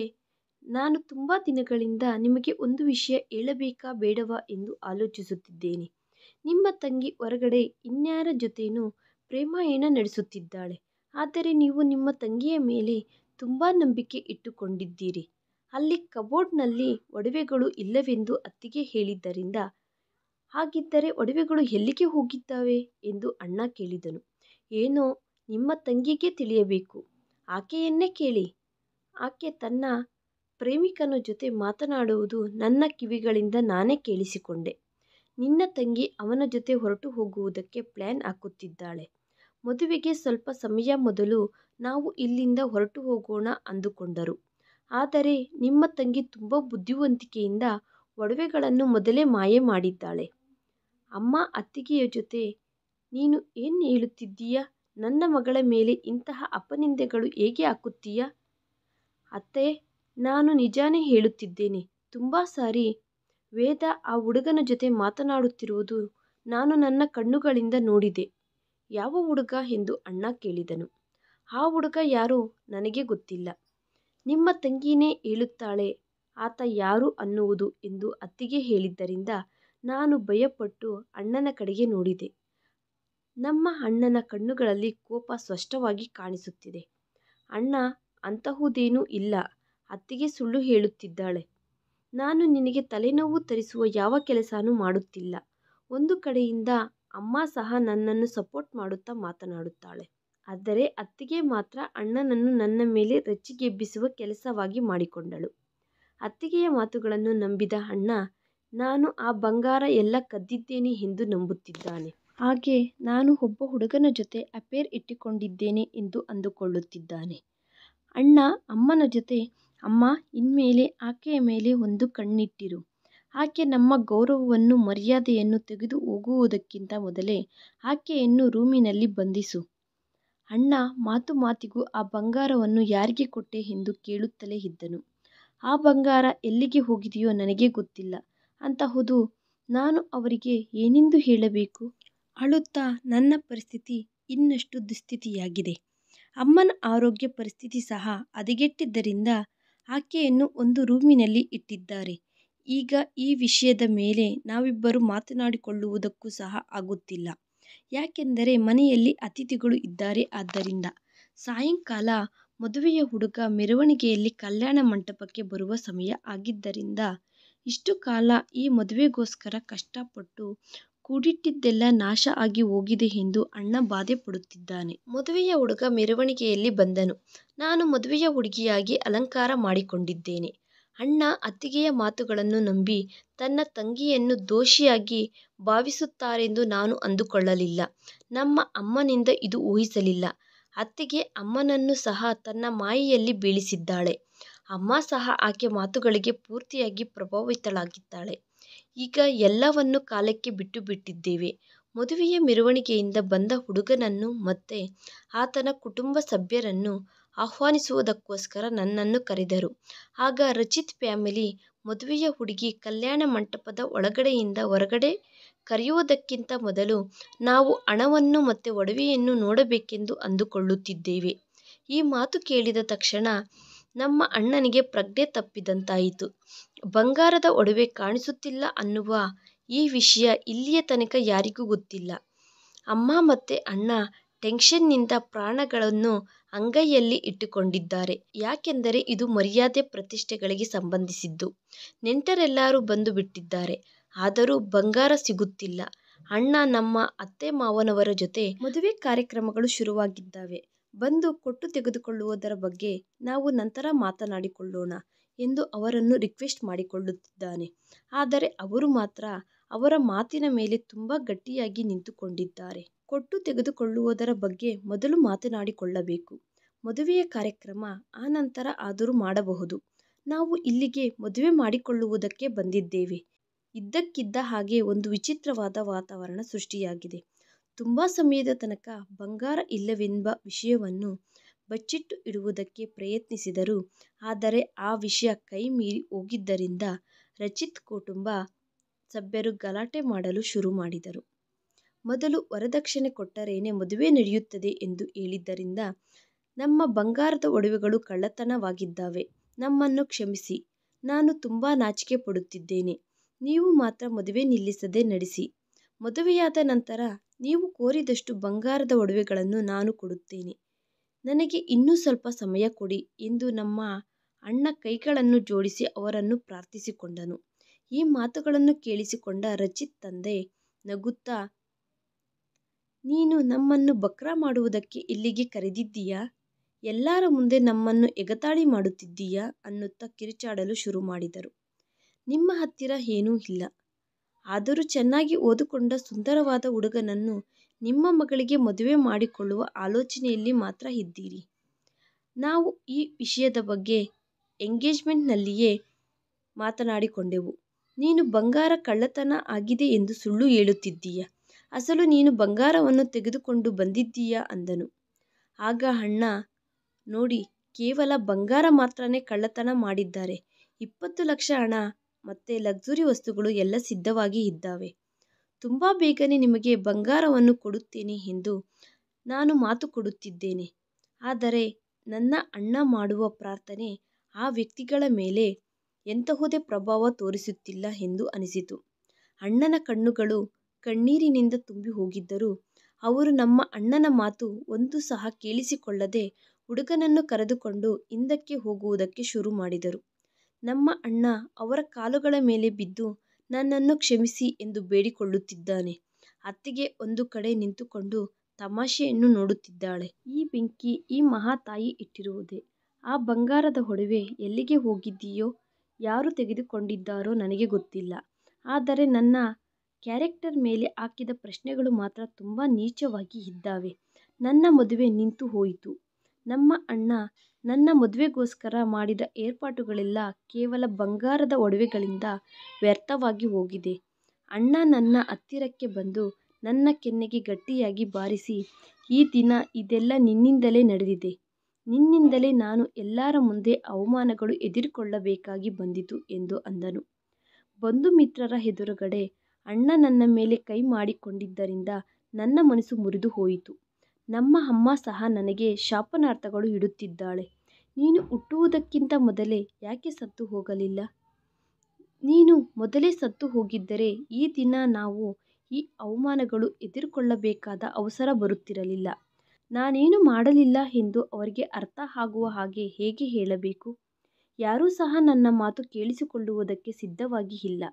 ನಾನು ತುಂಬ ದಿನಗಳಿಂದ ನಿಮಗೆ ಒಂದು ವಿಷಯ ಹೇಳಬೇಕಾ ಬೇಡವಾ ಎಂದು ಆಲೋಚಿಸುತ್ತಿದ್ದೇನೆ. ನಿಮ್ಮ ತಂಗಿ ಹೊರಗಡೆ ಇನ್ಯಾರ ಜೊತೆನೂ ಪ್ರೇಮಾಯಣ ನಡೆಸುತ್ತಿದ್ದಾಳೆ. ಆದರೆ ನೀವು ನಿಮ್ಮ ತಂಗಿಯ ಮೇಲೆ ತುಂಬ ನಂಬಿಕೆ ಇಟ್ಟುಕೊಂಡಿದ್ದೀರಿ. ಅಲ್ಲಿ ಕಬೋರ್ಡ್ನಲ್ಲಿ ಒಡವೆಗಳು ಇಲ್ಲವೆಂದು ಅತ್ತಿಗೆ ಹೇಳಿದ್ದರಿಂದ, ಹಾಗಿದ್ದರೆ ಒಡವೆಗಳು ಎಲ್ಲಿಗೆ ಹೋಗಿದ್ದಾವೆ ಎಂದು ಅಣ್ಣ ಕೇಳಿದನು. ಏನೋ ನಿಮ್ಮ ತಂಗಿಗೆ ತಿಳಿಯಬೇಕು. ಆಕೆಯನ್ನೇ ಕೇಳಿ. ಆಕೆ ತನ್ನ ಪ್ರೇಮಿಕನ ಜೊತೆ ಮಾತನಾಡುವುದು ನನ್ನ ಕಿವಿಗಳಿಂದ ನಾನೇ ಕೇಳಿಸಿಕೊಂಡೆ. ನಿನ್ನ ತಂಗಿ ಅವನ ಜೊತೆ ಹೊರಟು ಹೋಗುವುದಕ್ಕೆ ಪ್ಲ್ಯಾನ್ ಹಾಕುತ್ತಿದ್ದಾಳೆ. ಮದುವೆಗೆ ಸ್ವಲ್ಪ ಸಮಯ ಮೊದಲು ನಾವು ಇಲ್ಲಿಂದ ಹೊರಟು ಹೋಗೋಣ ಅಂದುಕೊಂಡರು. ಆದರೆ ನಿಮ್ಮ ತಂಗಿ ತುಂಬ ಬುದ್ಧಿವಂತಿಕೆಯಿಂದ ಒಡವೆಗಳನ್ನು ಮೊದಲೇ ಮಾಯ ಮಾಡಿದ್ದಾಳೆ. ಅಮ್ಮ ಅತ್ತಿಗೆಯ ಜೊತೆ ನೀನು ಏನು ಹೇಳುತ್ತಿದ್ದೀಯಾ? ನನ್ನ ಮಗಳ ಮೇಲೆ ಇಂತಹ ಅಪನಿಂದೆಗಳು ಹೇಗೆ ಹಾಕುತ್ತೀಯಾ? ಅತ್ತೆ, ನಾನು ನಿಜಾನೇ ಹೇಳುತ್ತಿದ್ದೇನೆ. ತುಂಬ ಸಾರಿ ವೇದ ಆ ಹುಡುಗನ ಜೊತೆ ಮಾತನಾಡುತ್ತಿರುವುದು ನಾನು ನನ್ನ ಕಣ್ಣುಗಳಿಂದ ನೋಡಿದೆ. ಯಾವ ಹುಡುಗ ಎಂದು ಅಣ್ಣ ಕೇಳಿದನು. ಆ ಹುಡುಗ ಯಾರೋ ನನಗೆ ಗೊತ್ತಿಲ್ಲ. ನಿಮ್ಮ ತಂಗಿನೇ ಹೇಳುತ್ತಾಳೆ ಆತ ಯಾರು ಅನ್ನುವುದು ಎಂದು ಅತ್ತಿಗೆ ಹೇಳಿದ್ದರಿಂದ ನಾನು ಭಯಪಟ್ಟು ಅಣ್ಣನ ಕಡೆಗೆ ನೋಡಿದೆ. ನಮ್ಮ ಅಣ್ಣನ ಕಣ್ಣುಗಳಲ್ಲಿ ಕೋಪ ಸ್ಪಷ್ಟವಾಗಿ ಕಾಣಿಸುತ್ತಿದೆ. ಅಣ್ಣ, ಅಂತಹುದೇನೂ ಇಲ್ಲ. ಅತ್ತಿಗೆ ಸುಳ್ಳು ಹೇಳುತ್ತಿದ್ದಾಳೆ. ನಾನು ನಿನಗೆ ತಲೆನೋವು ತರಿಸುವ ಯಾವ ಕೆಲಸನೂ ಮಾಡುತ್ತಿಲ್ಲ. ಒಂದು ಕಡೆಯಿಂದ ಅಮ್ಮ ಸಹ ನನ್ನನ್ನು ಸಪೋರ್ಟ್ ಮಾಡುತ್ತಾ ಮಾತನಾಡುತ್ತಾಳೆ. ಆದರೆ ಅತ್ತಿಗೆ ಮಾತ್ರ ಅಣ್ಣನನ್ನು ನನ್ನ ಮೇಲೆ ರಚ್ಚಿಗೆಬ್ಬಿಸುವ ಕೆಲಸವಾಗಿ ಮಾಡಿಕೊಂಡಳು. ಅತ್ತಿಗೆಯ ಮಾತುಗಳನ್ನು ನಂಬಿದ ಅಣ್ಣ ನಾನು ಆ ಬಂಗಾರ ಎಲ್ಲ ಕದ್ದಿದ್ದೇನೆ ಎಂದು ನಂಬುತ್ತಿದ್ದಾನೆ. ಹಾಗೆ ನಾನು ಒಬ್ಬ ಹುಡುಗನ ಜೊತೆ ಅಫೇರ್ ಇಟ್ಟುಕೊಂಡಿದ್ದೇನೆ ಎಂದು ಅಂದುಕೊಳ್ಳುತ್ತಿದ್ದಾನೆ. ಅಣ್ಣ ಅಮ್ಮನ ಜೊತೆ, ಅಮ್ಮ, ಇನ್ಮೇಲೆ ಆಕೆಯ ಮೇಲೆ ಒಂದು ಕಣ್ಣಿಟ್ಟಿರು. ಆಕೆ ನಮ್ಮ ಗೌರವವನ್ನು ಮರ್ಯಾದೆಯನ್ನು ತೆಗೆದು ಹೋಗುವುದಕ್ಕಿಂತ ಮೊದಲೇ ಆಕೆಯನ್ನು ರೂಮಿನಲ್ಲಿ ಬಂಧಿಸು. ಅಣ್ಣ ಮಾತು ಮಾತಿಗೂ ಆ ಬಂಗಾರವನ್ನು ಯಾರಿಗೆ ಕೊಟ್ಟೆ ಎಂದು ಕೇಳುತ್ತಲೇ ಇದ್ದನು. ಆ ಬಂಗಾರ ಎಲ್ಲಿಗೆ ಹೋಗಿದೆಯೋ ನನಗೆ ಗೊತ್ತಿಲ್ಲ. ಅಂತಹುದು ನಾನು ಅವರಿಗೆ ಏನೆಂದು ಹೇಳಬೇಕು? ಅಳುತ್ತಾ ನನ್ನ ಪರಿಸ್ಥಿತಿ ಇನ್ನಷ್ಟು ದುಸ್ಥಿತಿಯಾಗಿದೆ. ಅಮ್ಮನ ಆರೋಗ್ಯ ಪರಿಸ್ಥಿತಿ ಸಹ ಹದಗೆಟ್ಟಿದ್ದರಿಂದ ಆಕೆಯನ್ನು ಒಂದು ರೂಮಿನಲ್ಲಿ ಇಟ್ಟಿದ್ದಾರೆ. ಈಗ ಈ ವಿಷಯದ ಮೇಲೆ ನಾವಿಬ್ಬರು ಮಾತನಾಡಿಕೊಳ್ಳುವುದಕ್ಕೂ ಸಹ ಆಗುತ್ತಿಲ್ಲ. ಯಾಕೆಂದರೆ ಮನೆಯಲ್ಲಿ ಅತಿಥಿಗಳು ಇದ್ದಾರೆ. ಆದ್ದರಿಂದ ಸಾಯಂಕಾಲ ಮದುವೆಯ ಹುಡುಗ ಮೆರವಣಿಗೆಯಲ್ಲಿ ಕಲ್ಯಾಣ ಮಂಟಪಕ್ಕೆ ಬರುವ ಸಮಯ ಆಗಿದ್ದರಿಂದ ಇಷ್ಟು ಕಾಲ ಈ ಮದುವೆಗೋಸ್ಕರ ಕಷ್ಟಪಟ್ಟು ಕೂಡಿಟ್ಟಿದ್ದೆಲ್ಲ ನಾಶ ಆಗಿ ಹೋಗಿದೆ ಎಂದು ಅಣ್ಣ ಬಾಧೆ ಪಡುತ್ತಿದ್ದಾನೆ. ಮದುವೆಯ ಹುಡುಗ ಮೆರವಣಿಗೆಯಲ್ಲಿ ಬಂದನು. ನಾನು ಮದುವೆಯ ಹುಡುಗಿಯಾಗಿ ಅಲಂಕಾರ ಮಾಡಿಕೊಂಡಿದ್ದೇನೆ. ಅಣ್ಣ ಅತ್ತಿಗೆಯ ಮಾತುಗಳನ್ನು ನಂಬಿ ತನ್ನ ತಂಗಿಯನ್ನು ದೋಷಿಯಾಗಿ ಭಾವಿಸುತ್ತಾರೆಂದು ನಾನು ಅಂದುಕೊಳ್ಳಲಿಲ್ಲ. ನಮ್ಮ ಅಮ್ಮನಿಂದ ಇದು ಊಹಿಸಲಿಲ್ಲ. ಅತ್ತಿಗೆ ಅಮ್ಮನನ್ನು ಸಹ ತನ್ನ ಮಾಯೆಯಲ್ಲಿ ಬೀಳಿಸಿದ್ದಾಳೆ. ಅಮ್ಮ ಸಹ ಆಕೆ ಮಾತುಗಳಿಗೆ ಪೂರ್ತಿಯಾಗಿ ಪ್ರಭಾವಿತಳಾಗಿದ್ದಾಳೆ. ಈಗ ಎಲ್ಲವನ್ನು ಕಾಲಕ್ಕೆ ಬಿಟ್ಟು ಬಿಟ್ಟಿದ್ದೇವೆ. ಮದುವೆಯ ಮೆರವಣಿಗೆಯಿಂದ ಬಂದ ಹುಡುಗನನ್ನು ಮತ್ತೆ ಆತನ ಕುಟುಂಬ ಸಭ್ಯರನ್ನು ಆಹ್ವಾನಿಸುವುದಕ್ಕೋಸ್ಕರ ನನ್ನನ್ನು ಕರೆದರು. ಆಗ ರಚಿತ್ ಫ್ಯಾಮಿಲಿ ಮದುವೆಯ ಹುಡುಗಿ ಕಲ್ಯಾಣ ಮಂಟಪದ ಒಳಗಡೆಯಿಂದ ಹೊರಗಡೆ ಕರೆಯುವುದಕ್ಕಿಂತ ಮೊದಲು ನಾವು ಹಣವನ್ನು ಮತ್ತು ಒಡವೆಯನ್ನು ನೋಡಬೇಕೆಂದು ಅಂದುಕೊಳ್ಳುತ್ತಿದ್ದೇವೆ. ಈ ಮಾತು ಕೇಳಿದ ತಕ್ಷಣ ನಮ್ಮ ಅಣ್ಣನಿಗೆ ಪ್ರಜ್ಞೆ ತಪ್ಪಿದಂತಾಯಿತು. ಬಂಗಾರದ ಒಡವೆ ಕಾಣಿಸುತ್ತಿಲ್ಲ ಅನ್ನುವ ಈ ವಿಷಯ ಇಲ್ಲಿಯ ತನಕ ಯಾರಿಗೂ ಗೊತ್ತಿಲ್ಲ. ಅಮ್ಮ ಮತ್ತು ಅಣ್ಣ ಟೆನ್ಷನ್ನಿಂದ ಪ್ರಾಣಗಳನ್ನು ಅಂಗೈಯಲ್ಲಿ ಇಟ್ಟುಕೊಂಡಿದ್ದಾರೆ. ಯಾಕೆಂದರೆ ಇದು ಮರ್ಯಾದೆ ಪ್ರತಿಷ್ಠೆಗಳಿಗೆ ಸಂಬಂಧಿಸಿದ್ದು. ನೆಂಟರೆಲ್ಲರೂ ಬಂದು ಬಿಟ್ಟಿದ್ದಾರೆ. ಆದರೂ ಬಂಗಾರ ಸಿಗುತ್ತಿಲ್ಲ. ಅಣ್ಣ ನಮ್ಮ ಅತ್ತೆ ಮಾವನವರ ಜೊತೆ ಮದುವೆ ಕಾರ್ಯಕ್ರಮಗಳು ಶುರುವಾಗಿದ್ದಾವೆ. ಬಂದು ಕೊಟ್ಟು ತೆಗೆದುಕೊಳ್ಳುವುದರ ಬಗ್ಗೆ ನಾವು ನಂತರ ಮಾತನಾಡಿಕೊಳ್ಳೋಣ ಎಂದು ಅವರನ್ನು ರಿಕ್ವೆಸ್ಟ್ ಮಾಡಿಕೊಳ್ಳುತ್ತಿದ್ದಾನೆ. ಆದರೆ ಅವರು ಮಾತ್ರ ಅವರ ಮಾತಿನ ಮೇಲೆ ತುಂಬ ಗಟ್ಟಿಯಾಗಿ ನಿಂತುಕೊಂಡಿದ್ದಾರೆ. ಕೊಟ್ಟು ತೆಗೆದುಕೊಳ್ಳುವುದರ ಬಗ್ಗೆ ಮೊದಲು ಮಾತನಾಡಿಕೊಳ್ಳಬೇಕು. ಮದುವೆಯ ಕಾರ್ಯಕ್ರಮ ಆನಂತರ ಆದರೂ ಮಾಡಬಹುದು. ನಾವು ಇಲ್ಲಿಗೆ ಮದುವೆ ಮಾಡಿಕೊಳ್ಳುವುದಕ್ಕೆ ಬಂದಿದ್ದೇವೆ. ಇದ್ದಕ್ಕಿದ್ದ ಹಾಗೆ ಒಂದು ವಿಚಿತ್ರವಾದ ವಾತಾವರಣ ಸೃಷ್ಟಿಯಾಗಿದೆ. ತುಂಬ ಸಮಯದ ತನಕ ಬಂಗಾರ ಇಲ್ಲವೆಂಬ ವಿಷಯವನ್ನು ಬಚ್ಚಿಟ್ಟು ಇಡುವುದಕ್ಕೆ ಪ್ರಯತ್ನಿಸಿದರು. ಆದರೆ ಆ ವಿಷಯ ಕೈ ಮೀರಿ ಹೋಗಿದ್ದರಿಂದ ರಚಿತ್ ಕುಟುಂಬ ಸಭ್ಯರು ಗಲಾಟೆ ಮಾಡಲು ಶುರು ಮಾಡಿದರು. ಮೊದಲು ವರದಕ್ಷಿಣೆ ಕೊಟ್ಟರೇನೆ ಮದುವೆ ನಡೆಯುತ್ತದೆ ಎಂದು ಹೇಳಿದ್ದರಿಂದ ನಮ್ಮ ಬಂಗಾರದ ಒಡವೆಗಳು ಕಳ್ಳತನವಾಗಿದ್ದಾವೆ. ನಮ್ಮನ್ನು ಕ್ಷಮಿಸಿ. ನಾನು ತುಂಬ ನಾಚಿಕೆ ಪಡುತ್ತಿದ್ದೇನೆ. ನೀವು ಮಾತ್ರ ಮದುವೆ ನಿಲ್ಲಿಸದೆ ನಡೆಸಿ. ಮದುವೆಯಾದ ನಂತರ ನೀವು ಕೋರಿದಷ್ಟು ಬಂಗಾರದ ಒಡವೆಗಳನ್ನು ನಾನು ಕೊಡುತ್ತೇನೆ. ನನಗೆ ಇನ್ನೂ ಸ್ವಲ್ಪ ಸಮಯ ಕೊಡಿ ಎಂದು ನಮ್ಮ ಅಣ್ಣ ಕೈಗಳನ್ನು ಜೋಡಿಸಿ ಅವರನ್ನು ಪ್ರಾರ್ಥಿಸಿಕೊಂಡನು. ಈ ಮಾತುಗಳನ್ನು ಕೇಳಿಸಿಕೊಂಡ ರಚಿತ್ ತಂದೆ ನಗುತ್ತಾ, ನೀನು ನಮ್ಮನ್ನು ಬಕ್ರಾ ಮಾಡುವುದಕ್ಕೆ ಇಲ್ಲಿಗೆ ಕರೆದಿದ್ದೀಯಾ? ಎಲ್ಲರ ಮುಂದೆ ನಮ್ಮನ್ನು ಎಗತಾಳಿ ಮಾಡುತ್ತಿದ್ದೀಯಾ ಅನ್ನುತ್ತಾ ಕಿರುಚಾಡಲು ಶುರು ಮಾಡಿದರು. ನಿಮ್ಮ ಹತ್ತಿರ ಏನೂ ಇಲ್ಲ. ಆದರೂ ಚೆನ್ನಾಗಿ ಓದಿಕೊಂಡ ಸುಂದರವಾದ ಹುಡುಗನನ್ನು ನಿಮ್ಮ ಮಗಳಿಗೆ ಮದುವೆ ಮಾಡಿಕೊಳ್ಳುವ ಆಲೋಚನೆಯಲ್ಲಿ ಮಾತ್ರ ಇದ್ದೀರಿ. ನಾವು ಈ ವಿಷಯದ ಬಗ್ಗೆ ಎಂಗೇಜ್ಮೆಂಟ್ನಲ್ಲಿಯೇ ಮಾತನಾಡಿಕೊಂಡೆವು. ನೀನು ಬಂಗಾರ ಕಳ್ಳತನ ಆಗಿದೆ ಎಂದು ಸುಳ್ಳು ಹೇಳುತ್ತಿದ್ದೀಯ. ಅಸಲು ನೀನು ಬಂಗಾರವನ್ನು ತೆಗೆದುಕೊಂಡು ಬಂದಿದ್ದೀಯಾ ಅಂದನು. ಆಗ ಅಣ್ಣ, ನೋಡಿ, ಕೇವಲ ಬಂಗಾರ ಮಾತ್ರನೇ ಕಳ್ಳತನ ಮಾಡಿದ್ದಾರೆ. 20 ಲಕ್ಷ ಹಣ ಮತ್ತು ಲಕ್ಸುರಿ ವಸ್ತುಗಳು ಎಲ್ಲ ಸಿದ್ಧವಾಗಿ ಇದ್ದಾವೆ. ತುಂಬ ಬೇಗನೆ ನಿಮಗೆ ಬಂಗಾರವನ್ನು ಕೊಡುತ್ತೇನೆ ಎಂದು ನಾನು ಮಾತು ಕೊಡುತ್ತಿದ್ದೇನೆ. ಆದರೆ ನನ್ನ ಅಣ್ಣ ಮಾಡುವ ಪ್ರಾರ್ಥನೆ ಆ ವ್ಯಕ್ತಿಗಳ ಮೇಲೆ ಎಂತಹುದೇ ಪ್ರಭಾವ ತೋರಿಸುತ್ತಿಲ್ಲ ಎಂದು ಅನಿಸಿತು. ಅಣ್ಣನ ಕಣ್ಣುಗಳು ಕಣ್ಣೀರಿನಿಂದ ತುಂಬಿ ಹೋಗಿದ್ದರೂ ಅವರು ನಮ್ಮ ಅಣ್ಣನ ಮಾತು ಒಂದು ಸಹ ಕೇಳಿಸಿಕೊಳ್ಳದೆ ಹುಡುಗನನ್ನು ಕರೆದುಕೊಂಡು ಹಿಂದಕ್ಕೆ ಹೋಗುವುದಕ್ಕೆ ಶುರು ಮಾಡಿದರು. ನಮ್ಮ ಅಣ್ಣ ಅವರ ಕಾಲುಗಳ ಮೇಲೆ ಬಿದ್ದು ನನ್ನನ್ನು ಕ್ಷಮಿಸಿ ಎಂದು ಬೇಡಿಕೊಳ್ಳುತ್ತಿದ್ದಾನೆ. ಅತ್ತಿಗೆ ಒಂದು ಕಡೆ ನಿಂತುಕೊಂಡು ತಮಾಷೆಯನ್ನು ನೋಡುತ್ತಿದ್ದಾಳೆ. ಈ ಬೆಂಕಿ ಈ ಮಹಾತಾಯಿ ಇಟ್ಟಿರುವುದೇ. ಆ ಬಂಗಾರದ ಒಡವೆ ಎಲ್ಲಿಗೆ ಹೋಗಿದೆಯೋ, ಯಾರು ತೆಗೆದುಕೊಂಡಿದ್ದಾರೋ ನನಗೆ ಗೊತ್ತಿಲ್ಲ. ಆದರೆ ನನ್ನ ಕ್ಯಾರೆಕ್ಟರ್ ಮೇಲೆ ಹಾಕಿದ ಪ್ರಶ್ನೆಗಳು ಮಾತ್ರ ತುಂಬ ನೀಚವಾಗಿ ಇದ್ದಾವೆ. ನನ್ನ ಮದುವೆ ನಿಂತು ಹೋಯಿತು. ನಮ್ಮ ಅಣ್ಣ ನನ್ನ ಮದುವೆಗೋಸ್ಕರ ಮಾಡಿದ ಏರ್ಪಾಟುಗಳೆಲ್ಲ ಕೇವಲ ಬಂಗಾರದ ಒಡವೆಗಳಿಂದ ವ್ಯರ್ಥವಾಗಿ ಹೋಗಿದೆ. ಅಣ್ಣ ನನ್ನ ಹತ್ತಿರಕ್ಕೆ ಬಂದು ನನ್ನ ಕೆನ್ನೆಗೆ ಗಟ್ಟಿಯಾಗಿ ಬಾರಿಸಿ, ಈ ದಿನ ಇದೆಲ್ಲ ನಿನ್ನಿಂದಲೇ ನಡೆದಿದೆ. ನಿನ್ನಿಂದಲೇ ನಾನು ಎಲ್ಲರ ಮುಂದೆ ಅವಮಾನಗಳು ಎದುರುಕೊಳ್ಳಬೇಕಾಗಿ ಬಂದಿತು ಎಂದು ಅಂದನು. ಬಂಧು ಮಿತ್ರರ ಎದುರುಗಡೆ ಅಣ್ಣ ನನ್ನ ಮೇಲೆ ಕೈ ಮಾಡಿಕೊಂಡಿದ್ದರಿಂದ ನನ್ನ ಮನಸ್ಸು ಮುರಿದು ಹೋಯಿತು. ನಮ್ಮ ಅಮ್ಮ ಸಹ ನನಗೆ ಶಾಪನಾರ್ಥಗಳು ಇಡುತ್ತಿದ್ದಾಳೆ. ನೀನು ಹುಟ್ಟುವುದಕ್ಕಿಂತ ಮೊದಲೇ ಯಾಕೆ ಸತ್ತು ಹೋಗಲಿಲ್ಲ? ನೀನು ಮೊದಲೇ ಸತ್ತು ಹೋಗಿದ್ದರೆ ಈ ದಿನ ನಾವು ಈ ಅವಮಾನಗಳು ಎದುರುಕೊಳ್ಳಬೇಕಾದ ಅವಸರ ಬರುತ್ತಿರಲಿಲ್ಲ. ನಾನೇನು ಮಾಡಲಿಲ್ಲ ಎಂದು ಅವರಿಗೆ ಅರ್ಥ ಆಗುವ ಹಾಗೆ ಹೇಗೆ ಹೇಳಬೇಕು? ಯಾರೂ ಸಹ ನನ್ನ ಮಾತು ಕೇಳಿಸಿಕೊಳ್ಳುವುದಕ್ಕೆ ಸಿದ್ಧವಾಗಿ ಇಲ್ಲ.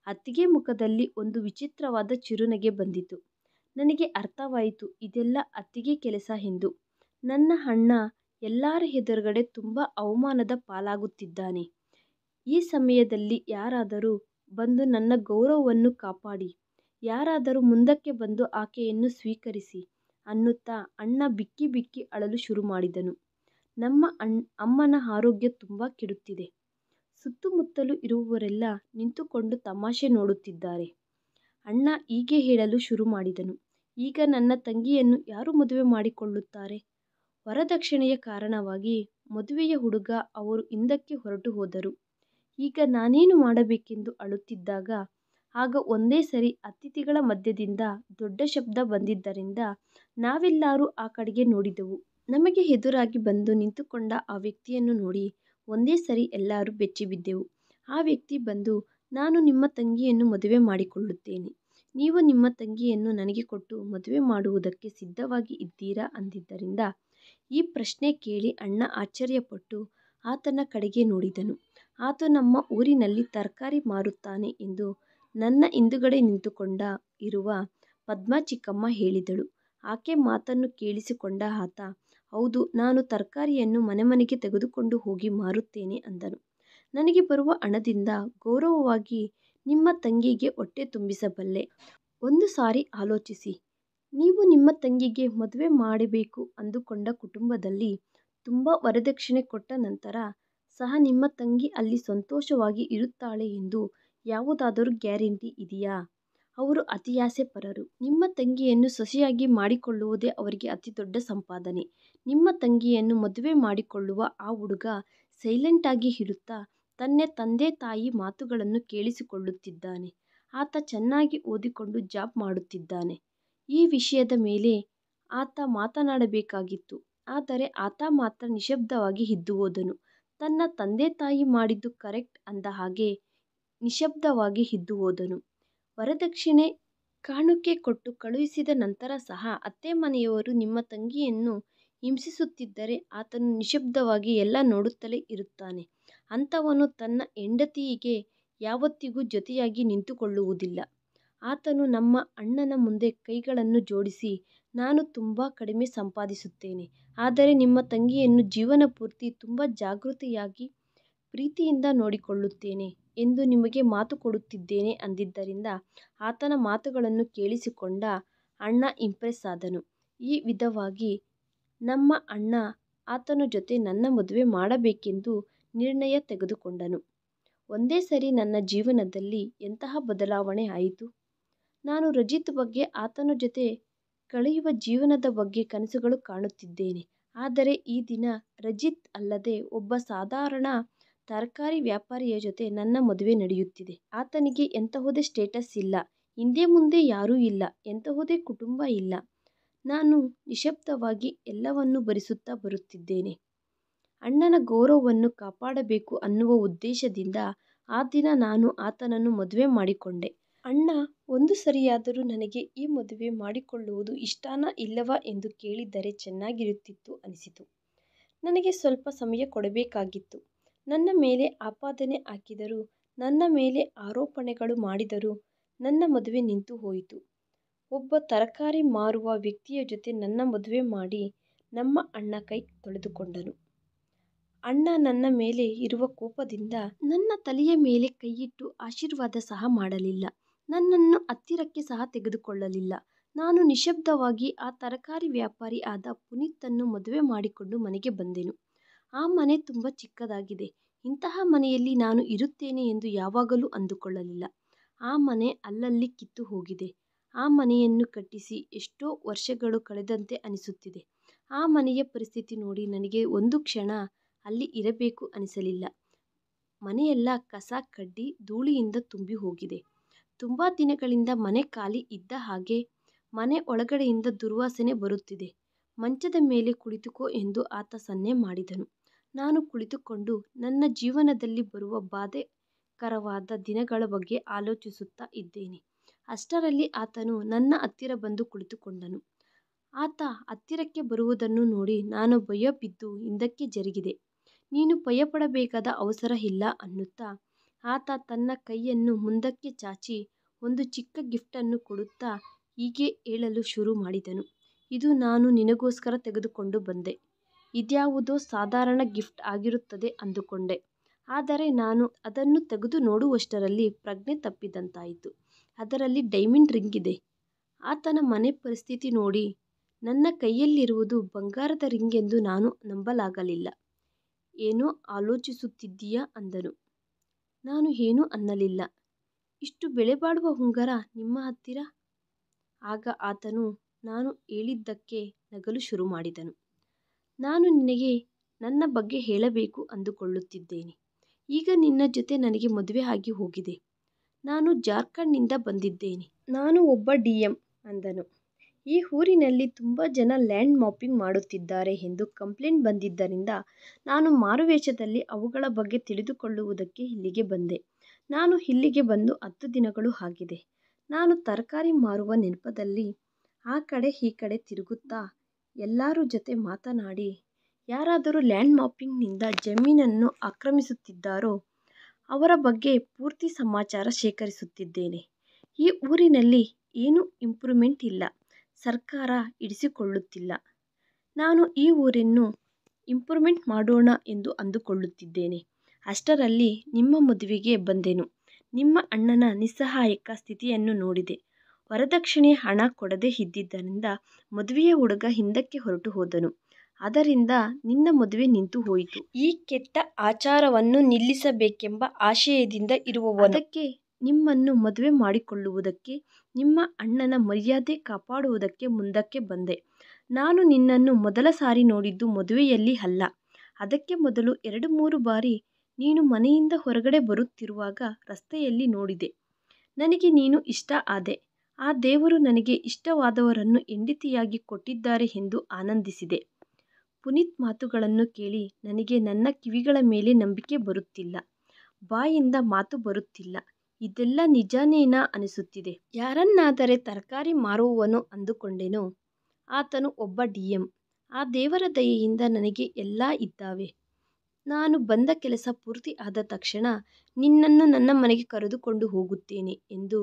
ಅತ್ತಿಗೆ ಮುಖದಲ್ಲಿ ಒಂದು ವಿಚಿತ್ರವಾದ ಚಿರುನಗೆ ಬಂದಿತು. ನನಗೆ ಅರ್ಥವಾಯಿತು, ಇದೆಲ್ಲ ಅತ್ತಿಗೆ ಕೆಲಸ ಎಂದು. ನನ್ನ ಅಣ್ಣ ಎಲ್ಲರ ಎದುರುಗಡೆ ತುಂಬ ಅವಮಾನದ ಪಾಲಾಗುತ್ತಿದ್ದಾನೆ. ಈ ಸಮಯದಲ್ಲಿ ಯಾರಾದರೂ ಬಂದು ನನ್ನ ಗೌರವವನ್ನು ಕಾಪಾಡಿ, ಯಾರಾದರೂ ಮುಂದಕ್ಕೆ ಬಂದು ಆಕೆಯನ್ನು ಸ್ವೀಕರಿಸಿ ಅನ್ನುತ್ತಾ ಅಣ್ಣ ಬಿಕ್ಕಿ ಬಿಕ್ಕಿ ಅಳಲು ಶುರು ಮಾಡಿದನು. ನಮ್ಮ ಅಮ್ಮನ ಆರೋಗ್ಯ ತುಂಬ ಕೆಡುತ್ತಿದೆ. ಸುತ್ತಮುತ್ತಲು ಇರುವವರೆಲ್ಲ ನಿಂತುಕೊಂಡು ತಮಾಷೆ ನೋಡುತ್ತಿದ್ದಾರೆ. ಅಣ್ಣ ಹೀಗೆ ಹೇಳಲು ಶುರು ಮಾಡಿದನು. ಈಗ ನನ್ನ ತಂಗಿಯನ್ನು ಯಾರು ಮದುವೆ ಮಾಡಿಕೊಳ್ಳುತ್ತಾರೆ? ವರದಕ್ಷಿಣೆಯ ಕಾರಣವಾಗಿ ಮದುವೆಯ ಹುಡುಗ ಅವರು ಹಿಂದಕ್ಕೆ ಹೊರಟು ಹೋದರು. ಈಗ ನಾನೇನು ಮಾಡಬೇಕೆಂದು ಅಳುತ್ತಿದ್ದಾಗ ಆಗ ಒಂದೇ ಸರಿ ಅತಿಥಿಗಳ ಮಧ್ಯದಿಂದ ದೊಡ್ಡ ಶಬ್ದ ಬಂದಿದ್ದರಿಂದ ನಾವೆಲ್ಲರೂ ಆ ಕಡೆಗೆ ನೋಡಿದೆವು. ನಮಗೆ ಎದುರಾಗಿ ಬಂದು ನಿಂತುಕೊಂಡ ಆ ವ್ಯಕ್ತಿಯನ್ನು ನೋಡಿ ಒಂದೇ ಸರಿ ಎಲ್ಲರೂ ಬೆಚ್ಚಿಬಿದ್ದೆವು. ಆ ವ್ಯಕ್ತಿ ಬಂದು, ನಾನು ನಿಮ್ಮ ತಂಗಿಯನ್ನು ಮದುವೆ ಮಾಡಿಕೊಳ್ಳುತ್ತೇನೆ. ನೀವು ನಿಮ್ಮ ತಂಗಿಯನ್ನು ನನಗೆ ಕೊಟ್ಟು ಮದುವೆ ಮಾಡುವುದಕ್ಕೆ ಸಿದ್ಧವಾಗಿ ಇದ್ದೀರಾ ಅಂದಿದ್ದರಿಂದ ಈ ಪ್ರಶ್ನೆ ಕೇಳಿ ಅಣ್ಣ ಆಶ್ಚರ್ಯಪಟ್ಟು ಆತನ ಕಡೆಗೆ ನೋಡಿದನು. ಆತ ನಮ್ಮ ಊರಿನಲ್ಲಿ ತರಕಾರಿ ಮಾರುತ್ತಾನೆ ಎಂದು ನನ್ನ ಹಿಂದುಗಡೆ ನಿಂತುಕೊಂಡ ಇರುವ ಪದ್ಮಾ ಚಿಕ್ಕಮ್ಮ ಹೇಳಿದಳು. ಆಕೆ ಮಾತನ್ನು ಕೇಳಿಸಿಕೊಂಡ ಆತ, ಹೌದು, ನಾನು ತರಕಾರಿಯನ್ನು ಮನೆಗೆ ತೆಗೆದುಕೊಂಡು ಹೋಗಿ ಮಾರುತ್ತೇನೆ ಅಂದನು. ನನಗೆ ಬರುವ ಹಣದಿಂದ ಗೌರವವಾಗಿ ನಿಮ್ಮ ತಂಗಿಗೆ ಹೊಟ್ಟೆ ತುಂಬಿಸಬಲ್ಲೆ. ಒಂದು ಸಾರಿ ಆಲೋಚಿಸಿ, ನೀವು ನಿಮ್ಮ ತಂಗಿಗೆ ಮದುವೆ ಮಾಡಬೇಕು ಅಂದುಕೊಂಡ ಕುಟುಂಬದಲ್ಲಿ ತುಂಬ ವರದಕ್ಷಿಣೆ ಕೊಟ್ಟ ನಂತರ ಸಹ ನಿಮ್ಮ ತಂಗಿ ಅಲ್ಲಿ ಸಂತೋಷವಾಗಿ ಇರುತ್ತಾಳೆ ಎಂದು ಯಾವುದಾದರೂ ಗ್ಯಾರಂಟಿ ಇದೆಯಾ? ಅವರು ಅತಿಯಾಸೆ ಪರರು. ನಿಮ್ಮ ತಂಗಿಯನ್ನು ಸೊಸೆಯಾಗಿ ಮಾಡಿಕೊಳ್ಳುವುದೇ ಅವರಿಗೆ ಅತಿ ದೊಡ್ಡ ಸಂಪಾದನೆ. ನಿಮ್ಮ ತಂಗಿಯನ್ನು ಮದುವೆ ಮಾಡಿಕೊಳ್ಳುವ ಆ ಹುಡುಗ ಸೈಲೆಂಟಾಗಿ ಇರುತ್ತಾ ತನ್ನ ತಂದೆ ತಾಯಿ ಮಾತುಗಳನ್ನು ಕೇಳಿಸಿಕೊಳ್ಳುತ್ತಿದ್ದಾನೆ. ಆತ ಚೆನ್ನಾಗಿ ಓದಿಕೊಂಡು ಜಾಬ್ ಮಾಡುತ್ತಿದ್ದಾನೆ. ಈ ವಿಷಯದ ಮೇಲೆ ಆತ ಮಾತನಾಡಬೇಕಾಗಿತ್ತು. ಆದರೆ ಆತ ಮಾತ್ರ ನಿಶ್ಶಬ್ದವಾಗಿ ಇದ್ದು ಹೋದನು. ತನ್ನ ತಂದೆ ತಾಯಿ ಮಾಡಿದ್ದು ಕರೆಕ್ಟ್ ಅಂದ ಹಾಗೆ ನಿಶ್ಶಬ್ದವಾಗಿ ಇದ್ದು ಹೋದನು. ವರದಕ್ಷಿಣೆ ಕಾಣಿಕೆ ಕೊಟ್ಟು ಕಳುಹಿಸಿದ ನಂತರ ಸಹ ಅತ್ತೆ ಮನೆಯವರು ನಿಮ್ಮ ತಂಗಿಯನ್ನು ಹಿಂಸಿಸುತ್ತಿದ್ದರೆ ಆತನು ನಿಶ್ಶಬ್ದವಾಗಿ ಎಲ್ಲ ನೋಡುತ್ತಲೇ ಇರುತ್ತಾನೆ. ಅಂಥವನು ತನ್ನ ಹೆಂಡತಿಗೆ ಯಾವತ್ತಿಗೂ ಜೊತೆಯಾಗಿ ನಿಂತುಕೊಳ್ಳುವುದಿಲ್ಲ. ಆತನು ನಮ್ಮ ಅಣ್ಣನ ಮುಂದೆ ಕೈಗಳನ್ನು ಜೋಡಿಸಿ, ನಾನು ತುಂಬ ಕಡಿಮೆ ಸಂಪಾದಿಸುತ್ತೇನೆ, ಆದರೆ ನಿಮ್ಮ ತಂಗಿಯನ್ನು ಜೀವನ ಪೂರ್ತಿ ತುಂಬ ಜಾಗೃತೆಯಾಗಿ ಪ್ರೀತಿಯಿಂದ ನೋಡಿಕೊಳ್ಳುತ್ತೇನೆ ಎಂದು ನಿಮಗೆ ಮಾತು ಕೊಡುತ್ತಿದ್ದೇನೆ ಅಂದಿದ್ದರಿಂದ ಆತನ ಮಾತುಗಳನ್ನು ಕೇಳಿಸಿಕೊಂಡ ಅಣ್ಣ ಇಂಪ್ರೆಸ್ ಆದನು. ಈ ವಿಧವಾಗಿ ನಮ್ಮ ಅಣ್ಣ ಆತನ ಜೊತೆ ನನ್ನ ಮದುವೆ ಮಾಡಬೇಕೆಂದು ನಿರ್ಣಯ ತೆಗೆದುಕೊಂಡನು. ಒಂದೇ ಸರಿ ನನ್ನ ಜೀವನದಲ್ಲಿ ಎಂತಹ ಬದಲಾವಣೆ ಆಯಿತು. ನಾನು ರಜಿತ್ ಬಗ್ಗೆ, ಆತನ ಜೊತೆ ಕಳೆಯುವ ಜೀವನದ ಬಗ್ಗೆ ಕನಸುಗಳು ಕಾಣುತ್ತಿದ್ದೇನೆ. ಆದರೆ ಈ ದಿನ ರಜಿತ್ ಅಲ್ಲದೆ ಒಬ್ಬ ಸಾಧಾರಣ ತರಕಾರಿ ವ್ಯಾಪಾರಿಯ ಜೊತೆ ನನ್ನ ಮದುವೆ ನಡೆಯುತ್ತಿದೆ. ಆತನಿಗೆ ಎಂತಹುದೇ ಸ್ಟೇಟಸ್ ಇಲ್ಲ, ಹಿಂದೆ ಮುಂದೆ ಯಾರೂ ಇಲ್ಲ, ಎಂತಹುದೇ ಕುಟುಂಬ ಇಲ್ಲ. ನಾನು ನಿಶ್ಶಬ್ದವಾಗಿ ಎಲ್ಲವನ್ನೂ ಭರಿಸುತ್ತಾ ಬರುತ್ತಿದ್ದೇನೆ. ಅಣ್ಣನ ಗೌರವವನ್ನು ಕಾಪಾಡಬೇಕು ಅನ್ನುವ ಉದ್ದೇಶದಿಂದ ಆ ದಿನ ನಾನು ಆತನನ್ನು ಮದುವೆ ಮಾಡಿಕೊಂಡೆ. ಅಣ್ಣ ಒಂದು ಸರಿಯಾದರೂ ನನಗೆ ಈ ಮದುವೆ ಮಾಡಿಕೊಳ್ಳುವುದು ಇಷ್ಟನಾ ಇಲ್ಲವಾ ಎಂದು ಕೇಳಿದ್ದರೆ ಚೆನ್ನಾಗಿರುತ್ತಿತ್ತು ಅನಿಸಿತು. ನನಗೆ ಸ್ವಲ್ಪ ಸಮಯ ಕೊಡಬೇಕಾಗಿತ್ತು. ನನ್ನ ಮೇಲೆ ಆಪಾದನೆ ಹಾಕಿದರೂ, ನನ್ನ ಮೇಲೆ ಆರೋಪಣೆಗಳು ಮಾಡಿದರೂ ನನ್ನ ಮದುವೆ ನಿಂತು ಹೋಯಿತು. ಒಬ್ಬ ತರಕಾರಿ ಮಾರುವ ವ್ಯಕ್ತಿಯ ಜೊತೆ ನನ್ನ ಮದುವೆ ಮಾಡಿ ನಮ್ಮ ಅಣ್ಣ ಕೈ ತೊಳೆದುಕೊಂಡನು. ಅಣ್ಣ ನನ್ನ ಮೇಲೆ ಇರುವ ಕೋಪದಿಂದ ನನ್ನ ತಲೆಯ ಮೇಲೆ ಕೈಯಿಟ್ಟು ಆಶೀರ್ವಾದ ಸಹ ಮಾಡಲಿಲ್ಲ. ನನ್ನನ್ನು ಹತ್ತಿರಕ್ಕೆ ಸಹ ತೆಗೆದುಕೊಳ್ಳಲಿಲ್ಲ. ನಾನು ನಿಶ್ಶಬ್ದವಾಗಿ ಆ ತರಕಾರಿ ವ್ಯಾಪಾರಿ ಆದ ಪುನೀತನ್ನು ಮದುವೆ ಮಾಡಿಕೊಂಡು ಮನೆಗೆ ಬಂದೆನು. ಆ ಮನೆ ತುಂಬ ಚಿಕ್ಕದಾಗಿದೆ. ಇಂತಹ ಮನೆಯಲ್ಲಿ ನಾನು ಇರುತ್ತೇನೆ ಎಂದು ಯಾವಾಗಲೂ ಅಂದುಕೊಳ್ಳಲಿಲ್ಲ. ಆ ಮನೆ ಅಲ್ಲಲ್ಲಿ ಕಿತ್ತು ಹೋಗಿದೆ. ಆ ಮನೆಯನ್ನು ಕಟ್ಟಿಸಿ ಎಷ್ಟೋ ವರ್ಷಗಳು ಕಳೆದಂತೆ ಅನಿಸುತ್ತಿದೆ. ಆ ಮನೆಯ ಪರಿಸ್ಥಿತಿ ನೋಡಿ ನನಗೆ ಒಂದು ಕ್ಷಣ ಅಲ್ಲಿ ಇರಬೇಕು ಅನಿಸಲಿಲ್ಲ. ಮನೆಯೆಲ್ಲ ಕಸ ಕಡ್ಡಿ ಧೂಳಿನಿಂದ ತುಂಬಿ ಹೋಗಿದೆ. ತುಂಬ ದಿನಗಳಿಂದ ಮನೆ ಖಾಲಿ ಇದ್ದ ಹಾಗೆ ಮನೆ ಒಳಗಡೆಯಿಂದ ದುರ್ವಾಸನೆ ಬರುತ್ತಿದೆ. ಮಂಚದ ಮೇಲೆ ಕುಳಿತುಕೋ ಎಂದು ಆತ ಸನ್ನೆ ಮಾಡಿದನು. ನಾನು ಕುಳಿತುಕೊಂಡು ನನ್ನ ಜೀವನದಲ್ಲಿ ಬರುವ ಬಾಧೆಕರವಾದ ದಿನಗಳ ಬಗ್ಗೆ ಆಲೋಚಿಸುತ್ತಾ ಇದ್ದೇನೆ. ಅಷ್ಟರಲ್ಲಿ ಆತನು ನನ್ನ ಹತ್ತಿರ ಬಂದು ಕುಳಿತುಕೊಂಡನು. ಆತ ಹತ್ತಿರಕ್ಕೆ ಬರುವುದನ್ನು ನೋಡಿ ನಾನು ಭಯ ಬಿದ್ದು ಹಿಂದಕ್ಕೆ ಜರುಗಿದೆ. ನೀನು ಭಯಪಡಬೇಕಾದ ಅವಸರ ಇಲ್ಲ ಅನ್ನುತ್ತಾ ಆತ ತನ್ನ ಕೈಯನ್ನು ಮುಂದಕ್ಕೆ ಚಾಚಿ ಒಂದು ಚಿಕ್ಕ ಗಿಫ್ಟನ್ನು ಕೊಡುತ್ತಾ ಹೀಗೆ ಹೇಳಲು ಶುರು ಮಾಡಿದನು. ಇದು ನಾನು ನಿನಗೋಸ್ಕರ ತೆಗೆದುಕೊಂಡು ಬಂದೆ. ಇದ್ಯಾವುದೋ ಸಾಧಾರಣ ಗಿಫ್ಟ್ ಆಗಿರುತ್ತದೆ ಅಂದುಕೊಂಡೆ. ಆದರೆ ನಾನು ಅದನ್ನು ತೆಗೆದು ನೋಡುವಷ್ಟರಲ್ಲಿ ಪ್ರಜ್ಞೆ ತಪ್ಪಿದಂತಾಯಿತು. ಅದರಲ್ಲಿ ಡೈಮಂಡ್ ರಿಂಗ್ ಇದೆ. ಆತನ ಮನೆ ಪರಿಸ್ಥಿತಿ ನೋಡಿ ನನ್ನ ಕೈಯಲ್ಲಿರುವುದು ಬಂಗಾರದ ರಿಂಗ್ ಎಂದು ನಾನು ನಂಬಲಾಗಲಿಲ್ಲ. ಏನೋ ಆಲೋಚಿಸುತ್ತಿದ್ದೀಯಾ ಅಂದನು. ನಾನು ಏನೂ ಅನ್ನಲಿಲ್ಲ. ಇಷ್ಟು ಬೆಲೆ ಬಾಳುವ ಉಂಗುರ ನಿಮ್ಮ ಹತ್ತಿರ? ಆಗ ಆತನು ನಾನು ಹೇಳಿದ್ದಕ್ಕೆ ನಗಲು ಶುರು ಮಾಡಿದನು. ನಾನು ನಿನಗೆ ನನ್ನ ಬಗ್ಗೆ ಹೇಳಬೇಕು ಅಂದುಕೊಳ್ಳುತ್ತಿದ್ದೇನೆ. ಈಗ ನಿನ್ನ ಜೊತೆ ನನಗೆ ಮದುವೆ ಆಗಿ ಹೋಗಿದೆ. ನಾನು ಜಾರ್ಖಂಡ್ನಿಂದ ಬಂದಿದ್ದೇನೆ. ನಾನು ಒಬ್ಬ ಡಿ.ಎಂ ಅಂದನು. ಈ ಊರಿನಲ್ಲಿ ತುಂಬ ಜನ ಲ್ಯಾಂಡ್ ಮಾಪಿಂಗ್ ಮಾಡುತ್ತಿದ್ದಾರೆ ಎಂದು ಕಂಪ್ಲೇಂಟ್ ಬಂದಿದ್ದರಿಂದ ನಾನು ಮಾರುವೇಷದಲ್ಲಿ ಅವುಗಳ ಬಗ್ಗೆ ತಿಳಿದುಕೊಳ್ಳುವುದಕ್ಕೆ ಇಲ್ಲಿಗೆ ಬಂದೆ. ನಾನು ಇಲ್ಲಿಗೆ ಬಂದು 10 ದಿನಗಳು ಆಗಿದೆ. ನಾನು ತರಕಾರಿ ಮಾರುವ ನೆಪದಲ್ಲಿ ಆ ಕಡೆ ಈ ಕಡೆ ತಿರುಗುತ್ತಾ ಎಲ್ಲರ ಜೊತೆ ಮಾತನಾಡಿ ಯಾರಾದರೂ ಲ್ಯಾಂಡ್ ಮಾಪಿಂಗ್ನಿಂದ ಜಮೀನನ್ನು ಆಕ್ರಮಿಸುತ್ತಿದ್ದಾರೋ ಅವರ ಬಗ್ಗೆ ಪೂರ್ತಿ ಸಮಾಚಾರ ಶೇಖರಿಸುತ್ತಿದ್ದೇನೆ. ಈ ಊರಿನಲ್ಲಿ ಏನೂ ಇಂಪ್ರೂವ್ಮೆಂಟ್ ಇಲ್ಲ. ಸರ್ಕಾರ ಹಿಡಿಸಿಕೊಳ್ಳುತ್ತಿಲ್ಲ. ನಾನು ಈ ಊರನ್ನು ಇಂಪ್ರೂವ್ಮೆಂಟ್ ಮಾಡೋಣ ಎಂದು ಅಂದುಕೊಳ್ಳುತ್ತಿದ್ದೇನೆ. ಅಷ್ಟರಲ್ಲಿ ನಿಮ್ಮ ಮದುವೆಗೆ ಬಂದೆನು. ನಿಮ್ಮ ಅಣ್ಣನ ನಿಸ್ಸಹಾಯಕ ಸ್ಥಿತಿಯನ್ನು ನೋಡಿದೆ. ವರದಕ್ಷಿಣೆ ಹಣ ಕೊಡದೇ ಇದ್ದಿದ್ದರಿಂದ ಮದುವೆಯ ಹುಡುಗ ಹಿಂದಕ್ಕೆ ಹೊರಟು ಹೋದನು. ಅದರಿಂದ ನಿನ್ನ ಮದುವೆ ನಿಂತು ಹೋಯಿತು. ಈ ಕೆಟ್ಟ ಆಚಾರವನ್ನು ನಿಲ್ಲಿಸಬೇಕೆಂಬ ಆಶಯದಿಂದ ಇರುವವನು. ಅದಕ್ಕೆ ನಿಮ್ಮನ್ನು ಮದುವೆ ಮಾಡಿಕೊಳ್ಳುವುದಕ್ಕೆ, ನಿಮ್ಮ ಅಣ್ಣನ ಮರ್ಯಾದೆ ಕಾಪಾಡುವುದಕ್ಕೆ ಮುಂದಕ್ಕೆ ಬಂದೆ. ನಾನು ನಿನ್ನನ್ನು ಮೊದಲ ಸಾರಿ ನೋಡಿದ್ದು ಮದುವೆಯಲ್ಲಿ ಅಲ್ಲ. ಅದಕ್ಕೆ ಮೊದಲು 2-3 ಬಾರಿ ನೀನು ಮನೆಯಿಂದ ಹೊರಗಡೆ ಬರುತ್ತಿರುವಾಗ ರಸ್ತೆಯಲ್ಲಿ ನೋಡಿದೆ. ನನಗೆ ನೀನು ಇಷ್ಟ ಆದೆ. ಆ ದೇವರು ನನಗೆ ಇಷ್ಟವಾದವರನ್ನು ಹೆಂಡತಿಯಾಗಿ ಕೊಟ್ಟಿದ್ದಾರೆ ಎಂದು ಆನಂದಿಸಿದೆ. ಪುನೀತ್ ಮಾತುಗಳನ್ನು ಕೇಳಿ ನನಗೆ ನನ್ನ ಕಿವಿಗಳ ಮೇಲೆ ನಂಬಿಕೆ ಬರುತ್ತಿಲ್ಲ. ಬಾಯಿಂದ ಮಾತು ಬರುತ್ತಿಲ್ಲ. ಇದೆಲ್ಲ ನಿಜಾನೇನಾ ಅನಿಸುತ್ತಿದೆ. ಯಾರನ್ನಾದರೆ ತರಕಾರಿ ಮಾರುವವನು ಅಂದುಕೊಂಡೆನೋ. ಆತನು ಒಬ್ಬ ಡಿ.ಎಂ. ಆ ದೇವರ ದಯೆಯಿಂದ ನನಗೆ ಎಲ್ಲ ಇದ್ದಾವೆ. ನಾನು ಬಂದ ಕೆಲಸ ಪೂರ್ತಿ ಆದ ತಕ್ಷಣ ನಿನ್ನನ್ನು ನನ್ನ ಮನೆಗೆ ಕರೆದುಕೊಂಡು ಹೋಗುತ್ತೇನೆ ಎಂದು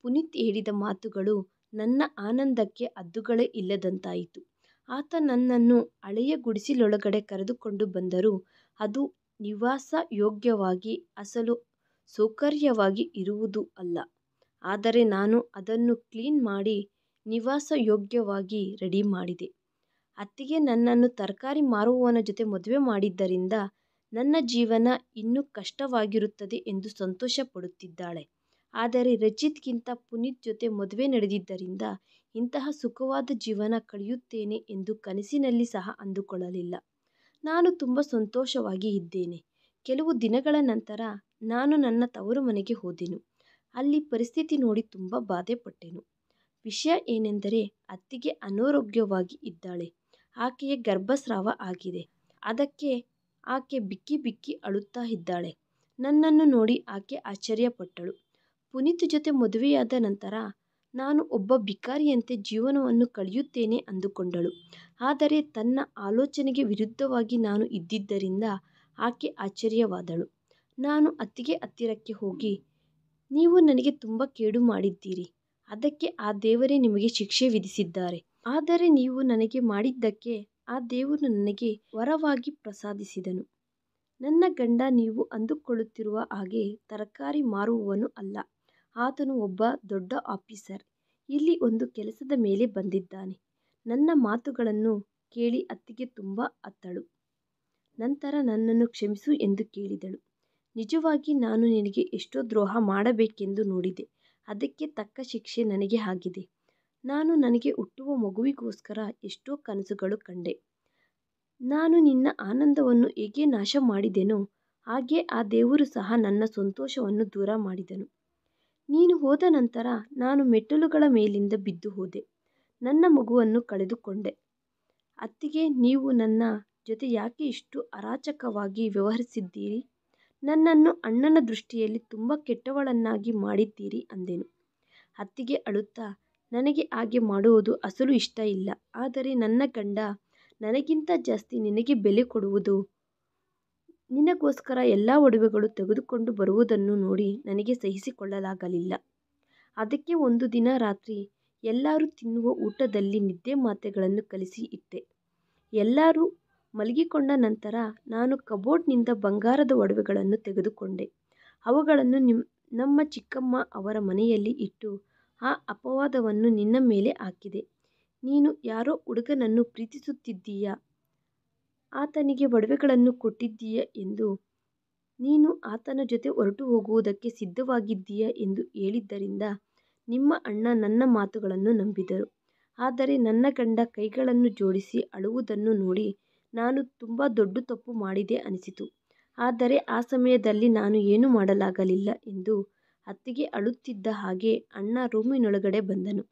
ಪುನೀತ್ ಹೇಳಿದ ಮಾತುಗಳು ನನ್ನ ಆನಂದಕ್ಕೆ ಹದ್ದುಗಳೇ ಇಲ್ಲದಂತಾಯಿತು. ಆತ ನನ್ನನ್ನು ಹಳೆಯ ಗುಡಿಸಲೊಳಗಡೆ ಕರೆದುಕೊಂಡು ಬಂದರೂ ಅದು ನಿವಾಸ ಯೋಗ್ಯವಾಗಿ ಅಸಲು ಸೌಕರ್ಯವಾಗಿ ಇರುವುದೂ ಅಲ್ಲ. ಆದರೆ ನಾನು ಅದನ್ನು ಕ್ಲೀನ್ ಮಾಡಿ ನಿವಾಸ ಯೋಗ್ಯವಾಗಿ ರೆಡಿ ಮಾಡಿದೆ. ಅತ್ತಿಗೆ ನನ್ನನ್ನು ತರಕಾರಿ ಮಾರುವವನ ಜೊತೆ ಮದುವೆ ಮಾಡಿದ್ದರಿಂದ ನನ್ನ ಜೀವನ ಇನ್ನೂ ಕಷ್ಟವಾಗಿರುತ್ತದೆ ಎಂದು ಸಂತೋಷ ಪಡುತ್ತಿದ್ದಾಳೆ. ಆದರೆ ರಚಿತ್ಗಿಂತ ಪುನೀತ್ ಜೊತೆ ಮದುವೆ ನಡೆದಿದ್ದರಿಂದ ಇಂತಹ ಸುಖವಾದ ಜೀವನ ಕಳೆಯುತ್ತೇನೆ ಎಂದು ಕನಸಿನಲ್ಲಿ ಸಹ ಅಂದುಕೊಳ್ಳಲಿಲ್ಲ. ನಾನು ತುಂಬ ಸಂತೋಷವಾಗಿ ಇದ್ದೇನೆ. ಕೆಲವು ದಿನಗಳ ನಂತರ ನಾನು ನನ್ನ ತವರು ಮನೆಗೆ ಹೋದೆನು. ಅಲ್ಲಿ ಪರಿಸ್ಥಿತಿ ನೋಡಿ ತುಂಬ ಬಾಧೆಪಟ್ಟೆನು. ವಿಷಯ ಏನೆಂದರೆ ಅತ್ತಿಗೆ ಅನಾರೋಗ್ಯವಾಗಿ ಇದ್ದಾಳೆ. ಆಕೆಯ ಗರ್ಭಸ್ರಾವ ಆಗಿದೆ. ಅದಕ್ಕೆ ಆಕೆ ಬಿಕ್ಕಿ ಬಿಕ್ಕಿ ಅಳುತ್ತಾ ಇದ್ದಾಳೆ. ನನ್ನನ್ನು ನೋಡಿ ಆಕೆ ಆಶ್ಚರ್ಯಪಟ್ಟಳು. ಪುನೀತ್ ಜೊತೆ ಮದುವೆಯಾದ ನಂತರ ನಾನು ಒಬ್ಬ ಭಿಕಾರಿಯಂತೆ ಜೀವನವನ್ನು ಕಳೆಯುತ್ತೇನೆ ಅಂದುಕೊಂಡಳು. ಆದರೆ ತನ್ನ ಆಲೋಚನೆಗೆ ವಿರುದ್ಧವಾಗಿ ನಾನು ಇದ್ದಿದ್ದರಿಂದ ಆಕೆ ಆಶ್ಚರ್ಯವಾದಳು. ನಾನು ಅತ್ತಿಗೆ ಹತ್ತಿರಕ್ಕೆ ಹೋಗಿ, ನೀವು ನನಗೆ ತುಂಬ ಕೇಡು ಮಾಡಿದ್ದೀರಿ. ಅದಕ್ಕೆ ಆ ದೇವರೇ ನಿಮಗೆ ಶಿಕ್ಷೆ ವಿಧಿಸಿದ್ದಾರೆ. ಆದರೆ ನೀವು ನನಗೆ ಮಾಡಿದ್ದಕ್ಕೆ ಆ ದೇವರು ನನಗೆ ವರವಾಗಿ ಪ್ರಸಾದಿಸಿದನು. ನನ್ನ ಗಂಡ ನೀವು ಅಂದುಕೊಳ್ಳುತ್ತಿರುವ ಹಾಗೆ ತರಕಾರಿ ಮಾರುವವನು ಅಲ್ಲ. ಆತನು ಒಬ್ಬ ದೊಡ್ಡ ಆಫೀಸರ್. ಇಲ್ಲಿ ಒಂದು ಕೆಲಸದ ಮೇಲೆ ಬಂದಿದ್ದಾನೆ. ನನ್ನ ಮಾತುಗಳನ್ನು ಕೇಳಿ ಅತ್ತಿಗೆ ತುಂಬ ಅತ್ತಳು. ನಂತರ ನನ್ನನ್ನು ಕ್ಷಮಿಸು ಎಂದು ಕೇಳಿದಳು. ನಿಜವಾಗಿ ನಾನು ನಿನಗೆ ಎಷ್ಟೋ ದ್ರೋಹ ಮಾಡಬೇಕೆಂದು ನೋಡಿದೆ. ಅದಕ್ಕೆ ತಕ್ಕ ಶಿಕ್ಷೆ ನನಗೆ ಆಗಿದೆ. ನಾನು ನನಗೆ ಹುಟ್ಟುವ ಮಗುವಿಗೋಸ್ಕರ ಎಷ್ಟೋ ಕನಸುಗಳು ಕಂಡೆ. ನಾನು ನಿನ್ನ ಆನಂದವನ್ನು ಹೇಗೆ ನಾಶ ಮಾಡಿದೆನೋ ಹಾಗೆ ಆ ದೇವರು ಸಹ ನನ್ನ ಸಂತೋಷವನ್ನು ದೂರ ಮಾಡಿದನು. ನೀನು ಹೋದ ನಂತರ ನಾನು ಮೆಟ್ಟಿಲುಗಳ ಮೇಲಿಂದ ಬಿದ್ದು ಹೋದೆ. ನನ್ನ ಮಗುವನ್ನು ಕಳೆದುಕೊಂಡೆ. ಅತ್ತಿಗೆ, ನೀವು ನನ್ನ ಜೊತೆ ಯಾಕೆ ಇಷ್ಟು ಅರಾಚಕವಾಗಿ ವ್ಯವಹರಿಸಿದ್ದೀರಿ? ನನ್ನನ್ನು ಅಣ್ಣನ ದೃಷ್ಟಿಯಲ್ಲಿ ತುಂಬ ಕೆಟ್ಟವಳನ್ನಾಗಿ ಮಾಡಿದ್ದೀರಿ ಅಂದೆನು. ಅತ್ತಿಗೆ ಅಳುತ್ತಾ, ನನಗೆ ಹಾಗೆ ಮಾಡುವುದು ಅಸಲು ಇಷ್ಟ ಇಲ್ಲ. ಆದರೆ ನನ್ನ ಗಂಡ ನನಗಿಂತ ಜಾಸ್ತಿ ನಿನಗೆ ಬೆಲೆ ಕೊಡುವುದು, ನಿನಗೋಸ್ಕರ ಎಲ್ಲ ಒಡವೆಗಳು ತೆಗೆದುಕೊಂಡು ಬರುವುದನ್ನು ನೋಡಿ ನನಗೆ ಸಹಿಸಿಕೊಳ್ಳಲಾಗಲಿಲ್ಲ. ಅದಕ್ಕೆ ಒಂದು ದಿನ ರಾತ್ರಿ ಎಲ್ಲರೂ ತಿನ್ನುವ ಊಟದಲ್ಲಿ ನಿದ್ದೆ ಮಾತ್ರೆಗಳನ್ನು ಕಲಸಿ ಇಟ್ಟೆ. ಎಲ್ಲರೂ ಮಲಗಿಕೊಂಡ ನಂತರ ನಾನು ಕಬೋರ್ಡ್ನಿಂದ ಬಂಗಾರದ ಒಡವೆಗಳನ್ನು ತೆಗೆದುಕೊಂಡೆ. ಅವುಗಳನ್ನು ನಮ್ಮ ಚಿಕ್ಕಮ್ಮ ಅವರ ಮನೆಯಲ್ಲಿ ಇಟ್ಟು ಆ ಅಪವಾದವನ್ನು ನಿನ್ನ ಮೇಲೆ ಹಾಕಿದೆ. ನೀನು ಯಾರೋ ಹುಡುಗನನ್ನು ಪ್ರೀತಿಸುತ್ತಿದ್ದೀಯ, ಆತನಿಗೆ ಒಡವೆಗಳನ್ನು ಕೊಟ್ಟಿದ್ದೀಯ ಎಂದು ನೀನು ಆತನ ಜೊತೆ ಹೊರಟು ಹೋಗುವುದಕ್ಕೆ ಸಿದ್ಧವಾಗಿದ್ದೀಯ ಎಂದು ಹೇಳಿದ್ದರಿಂದ ನಿಮ್ಮ ಅಣ್ಣ ನನ್ನ ಮಾತುಗಳನ್ನು ನಂಬಿದರು. ಆದರೆ ನನ್ನ ಗಂಡ ಕೈಗಳನ್ನು ಜೋಡಿಸಿ ಅಳುವುದನ್ನು ನೋಡಿ ನಾನು ತುಂಬ ದೊಡ್ಡ ತಪ್ಪು ಮಾಡಿದೆ ಅನಿಸಿತು. ಆದರೆ ಆ ಸಮಯದಲ್ಲಿ ನಾನು ಏನೂ ಮಾಡಲಾಗಲಿಲ್ಲ ಎಂದು ಅತ್ತಿಗೆ ಅಳುತ್ತಿದ್ದ ಹಾಗೆ ಅಣ್ಣ ರೂಮಿನೊಳಗಡೆ ಬಂದನು.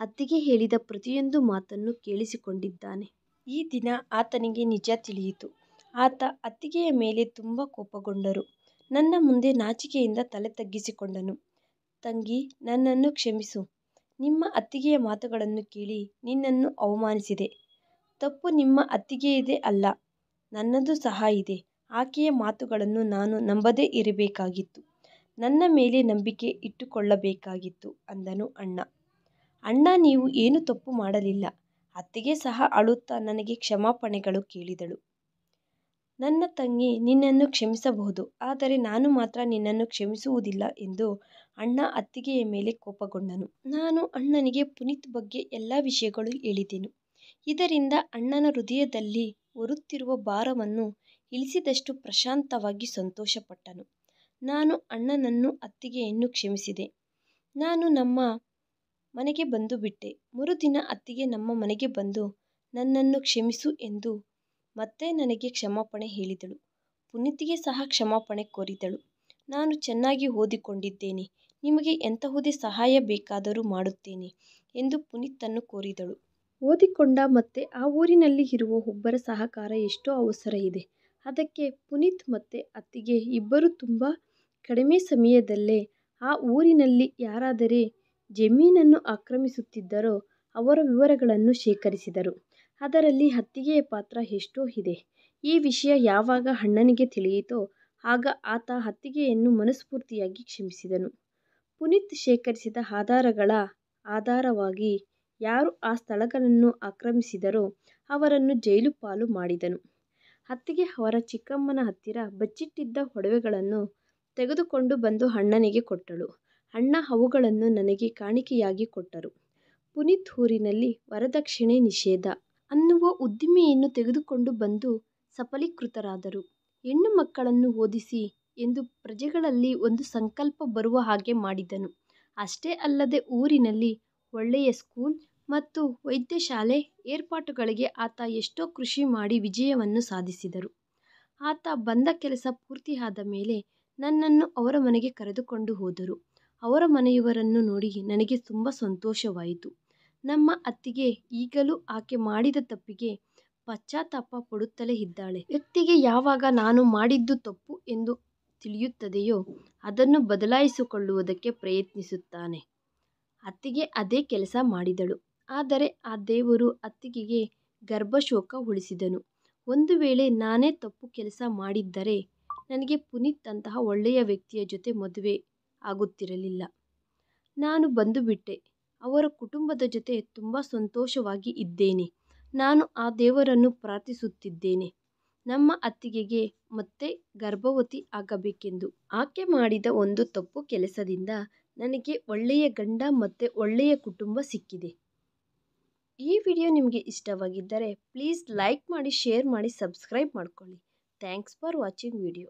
ಅತ್ತಿಗೆ ಹೇಳಿದ ಪ್ರತಿಯೊಂದು ಮಾತನ್ನು ಕೇಳಿಸಿಕೊಂಡಿದ್ದಾನೆ. ಈ ದಿನ ಆತನಿಗೆ ನಿಜ ತಿಳಿಯಿತು. ಆತ ಅತ್ತಿಗೆಯ ಮೇಲೆ ತುಂಬ ಕೋಪಗೊಂಡರು. ನನ್ನ ಮುಂದೆ ನಾಚಿಕೆಯಿಂದ ತಲೆ ತಗ್ಗಿಸಿಕೊಂಡನು. ತಂಗಿ, ನನ್ನನ್ನು ಕ್ಷಮಿಸು. ನಿಮ್ಮ ಅತ್ತಿಗೆಯ ಮಾತುಗಳನ್ನು ಕೇಳಿ ನಿನ್ನನ್ನು ಅವಮಾನಿಸಿದೆ. ತಪ್ಪು ನಿಮ್ಮ ಅತ್ತಿಗೆಯದೇ ಅಲ್ಲ, ನನ್ನದು ಸಹ ಇದೆ. ಆಕೆಯ ಮಾತುಗಳನ್ನು ನಾನು ನಂಬದೇ ಇರಬೇಕಾಗಿತ್ತು. ನನ್ನ ಮೇಲೆ ನಂಬಿಕೆ ಇಟ್ಟುಕೊಳ್ಳಬೇಕಾಗಿತ್ತು ಅಂದನು ಅಣ್ಣ. ಅಣ್ಣ, ನೀವು ಏನೂ ತಪ್ಪು ಮಾಡಲಿಲ್ಲ. ಅತ್ತಿಗೆ ಸಹ ಅಳುತ್ತಾ ನನಗೆ ಕ್ಷಮಾಪಣೆಗಳು ಕೇಳಿದಳು. ನನ್ನ ತಂಗಿ ನಿನ್ನನ್ನು ಕ್ಷಮಿಸಬಹುದು, ಆದರೆ ನಾನು ಮಾತ್ರ ನಿನ್ನನ್ನು ಕ್ಷಮಿಸುವುದಿಲ್ಲ ಎಂದು ಅಣ್ಣ ಅತ್ತಿಗೆಯ ಮೇಲೆ ಕೋಪಗೊಂಡನು. ನಾನು ಅಣ್ಣನಿಗೆ ಪುನೀತ್ ಬಗ್ಗೆ ಎಲ್ಲ ವಿಷಯಗಳು ಹೇಳಿದೆನು. ಇದರಿಂದ ಅಣ್ಣನ ಹೃದಯದಲ್ಲಿ ಹೊರುತ್ತಿರುವ ಭಾರವನ್ನು ಇಳಿಸಿದಷ್ಟು ಪ್ರಶಾಂತವಾಗಿ ಸಂತೋಷಪಟ್ಟನು. ನಾನು ಅಣ್ಣನನ್ನು ಅತ್ತಿಗೆಯನ್ನು ಕ್ಷಮಿಸಿದೆ. ನಾನು ನಮ್ಮ ಮನೆಗೆ ಬಂದು ಬಿಟ್ಟೆ. ಮರುದಿನ ಅತ್ತಿಗೆ ನಮ್ಮ ಮನೆಗೆ ಬಂದು ನನ್ನನ್ನು ಕ್ಷಮಿಸು ಎಂದು ಮತ್ತೆ ನನಗೆ ಕ್ಷಮಾಪಣೆ ಹೇಳಿದಳು. ಪುನೀತ್ಗೆ ಸಹ ಕ್ಷಮಾಪಣೆ ಕೋರಿದಳು. ನಾನು ಚೆನ್ನಾಗಿ ಓದಿಕೊಂಡಿದ್ದೇನೆ, ನಿಮಗೆ ಎಂತಹುದೇ ಸಹಾಯ ಬೇಕಾದರೂ ಮಾಡುತ್ತೇನೆ ಎಂದು ಪುನೀತನ್ನು ಕೋರಿದಳು. ಓದಿಕೊಂಡ ಮತ್ತೆ ಆ ಊರಿನಲ್ಲಿ ಇರುವ ಒಬ್ಬರ ಸಹಕಾರ ಎಷ್ಟೋ ಅವಸರ ಇದೆ. ಅದಕ್ಕೆ ಪುನೀತ್ ಮತ್ತೆ ಅತ್ತಿಗೆ ಇಬ್ಬರೂ ತುಂಬ ಕಡಿಮೆ ಸಮಯದಲ್ಲೇ ಆ ಊರಿನಲ್ಲಿ ಯಾರಾದರೆ ಜಮೀನನ್ನು ಆಕ್ರಮಿಸುತ್ತಿದ್ದರೋ ಅವರ ವಿವರಗಳನ್ನು ಶೇಖರಿಸಿದರು. ಅದರಲ್ಲಿ ಅತ್ತಿಗೆಯ ಪಾತ್ರ ಎಷ್ಟೋ ಇದೆ. ಈ ವಿಷಯ ಯಾವಾಗ ಅಣ್ಣನಿಗೆ ತಿಳಿಯಿತೋ ಆಗ ಆತ ಅತ್ತಿಗೆಯನ್ನು ಮನಸ್ಫೂರ್ತಿಯಾಗಿ ಕ್ಷಮಿಸಿದನು. ಪುನೀತ್ ಶೇಖರಿಸಿದ ಆಧಾರಗಳ ಆಧಾರವಾಗಿ ಯಾರು ಆ ಸ್ಥಳಗಳನ್ನು ಆಕ್ರಮಿಸಿದರೋ ಅವರನ್ನು ಜೈಲು ಪಾಲು ಮಾಡಿದನು. ಅತ್ತಿಗೆ ಅವರ ಚಿಕ್ಕಮ್ಮನ ಹತ್ತಿರ ಬಚ್ಚಿಟ್ಟಿದ್ದ ಒಡವೆಗಳನ್ನು ತೆಗೆದುಕೊಂಡು ಬಂದು ಅಣ್ಣನಿಗೆ ಕೊಟ್ಟಳು. ಅಣ್ಣ ಅವುಗಳನ್ನು ನನಗೆ ಕಾಣಿಕೆಯಾಗಿ ಕೊಟ್ಟರು. ಪುನೀತ್ ಊರಿನಲ್ಲಿ ವರದಕ್ಷಿಣೆ ನಿಷೇಧ ಅನ್ನುವ ಉದ್ದಿಮೆಯನ್ನು ತೆಗೆದುಕೊಂಡು ಬಂದು ಸಫಲೀಕೃತರಾದರು. ಹೆಣ್ಣು ಮಕ್ಕಳನ್ನು ಓದಿಸಿ ಎಂದು ಪ್ರಜೆಗಳಲ್ಲಿ ಒಂದು ಸಂಕಲ್ಪ ಬರುವ ಹಾಗೆ ಮಾಡಿದನು. ಅಷ್ಟೇ ಅಲ್ಲದೆ ಊರಿನಲ್ಲಿ ಒಳ್ಳೆಯ ಸ್ಕೂಲ್ ಮತ್ತು ವೈದ್ಯಶಾಲೆ ಏರ್ಪಾಟುಗಳಿಗೆ ಆತ ಎಷ್ಟೋ ಕೃಷಿ ಮಾಡಿ ವಿಜಯವನ್ನು ಸಾಧಿಸಿದರು. ಆತ ಬಂದ ಕೆಲಸ ಪೂರ್ತಿಯಾದ ಮೇಲೆ ನನ್ನನ್ನು ಅವರ ಮನೆಗೆ ಕರೆದುಕೊಂಡು ಹೋದರು. ಅವರ ಮನೆಯವರನ್ನು ನೋಡಿ ನನಗೆ ತುಂಬ ಸಂತೋಷವಾಯಿತು. ನಮ್ಮ ಅತ್ತಿಗೆ ಈಗಲೂ ಆಕೆ ಮಾಡಿದ ತಪ್ಪಿಗೆ ಪಶ್ಚಾತ್ತಾಪ ಪಡುತ್ತಲೇ ಇದ್ದಾಳೆ. ವ್ಯಕ್ತಿಗೆ ಯಾವಾಗ ನಾನು ಮಾಡಿದ್ದು ತಪ್ಪು ಎಂದು ತಿಳಿಯುತ್ತದೆಯೋ ಅದನ್ನು ಬದಲಾಯಿಸಿಕೊಳ್ಳುವುದಕ್ಕೆ ಪ್ರಯತ್ನಿಸುತ್ತಾನೆ. ಅತ್ತಿಗೆ ಅದೇ ಕೆಲಸ ಮಾಡಿದಳು. ಆದರೆ ಆ ದೇವರು ಅತ್ತಿಗೆಗೆ ಗರ್ಭಶೋಕ ಉಳಿಸಿದನು. ಒಂದು ವೇಳೆ ನಾನೇ ತಪ್ಪು ಕೆಲಸ ಮಾಡಿದ್ದರೆ ನನಗೆ ಪುನೀತ್ ಅಂತಹ ಒಳ್ಳೆಯ ವ್ಯಕ್ತಿಯ ಜೊತೆ ಮದುವೆ ಆಗುತ್ತಿರಲಿಲ್ಲ. ನಾನು ಬಂದು ಬಿಟ್ಟೆ. ಅವರ ಕುಟುಂಬದ ಜೊತೆ ತುಂಬ ಸಂತೋಷವಾಗಿ ಇದ್ದೇನೆ. ನಾನು ಆ ದೇವರನ್ನು ಪ್ರಾರ್ಥಿಸುತ್ತಿದ್ದೇನೆ ನಮ್ಮ ಅತ್ತಿಗೆಗೆ ಮತ್ತೆ ಗರ್ಭವತಿ ಆಗಬೇಕೆಂದು. ಆಕೆ ಮಾಡಿದ ಒಂದು ತಪ್ಪು ಕೆಲಸದಿಂದ ನನಗೆ ಒಳ್ಳೆಯ ಗಂಡ ಮತ್ತು ಒಳ್ಳೆಯ ಕುಟುಂಬ ಸಿಕ್ಕಿದೆ. ಈ ವಿಡಿಯೋ ನಿಮಗೆ ಇಷ್ಟವಾಗಿದ್ದರೆ ಪ್ಲೀಸ್ ಲೈಕ್ ಮಾಡಿ, ಶೇರ್ ಮಾಡಿ, ಸಬ್ಸ್ಕ್ರೈಬ್ ಮಾಡ್ಕೊಳ್ಳಿ. Thanks for watching video.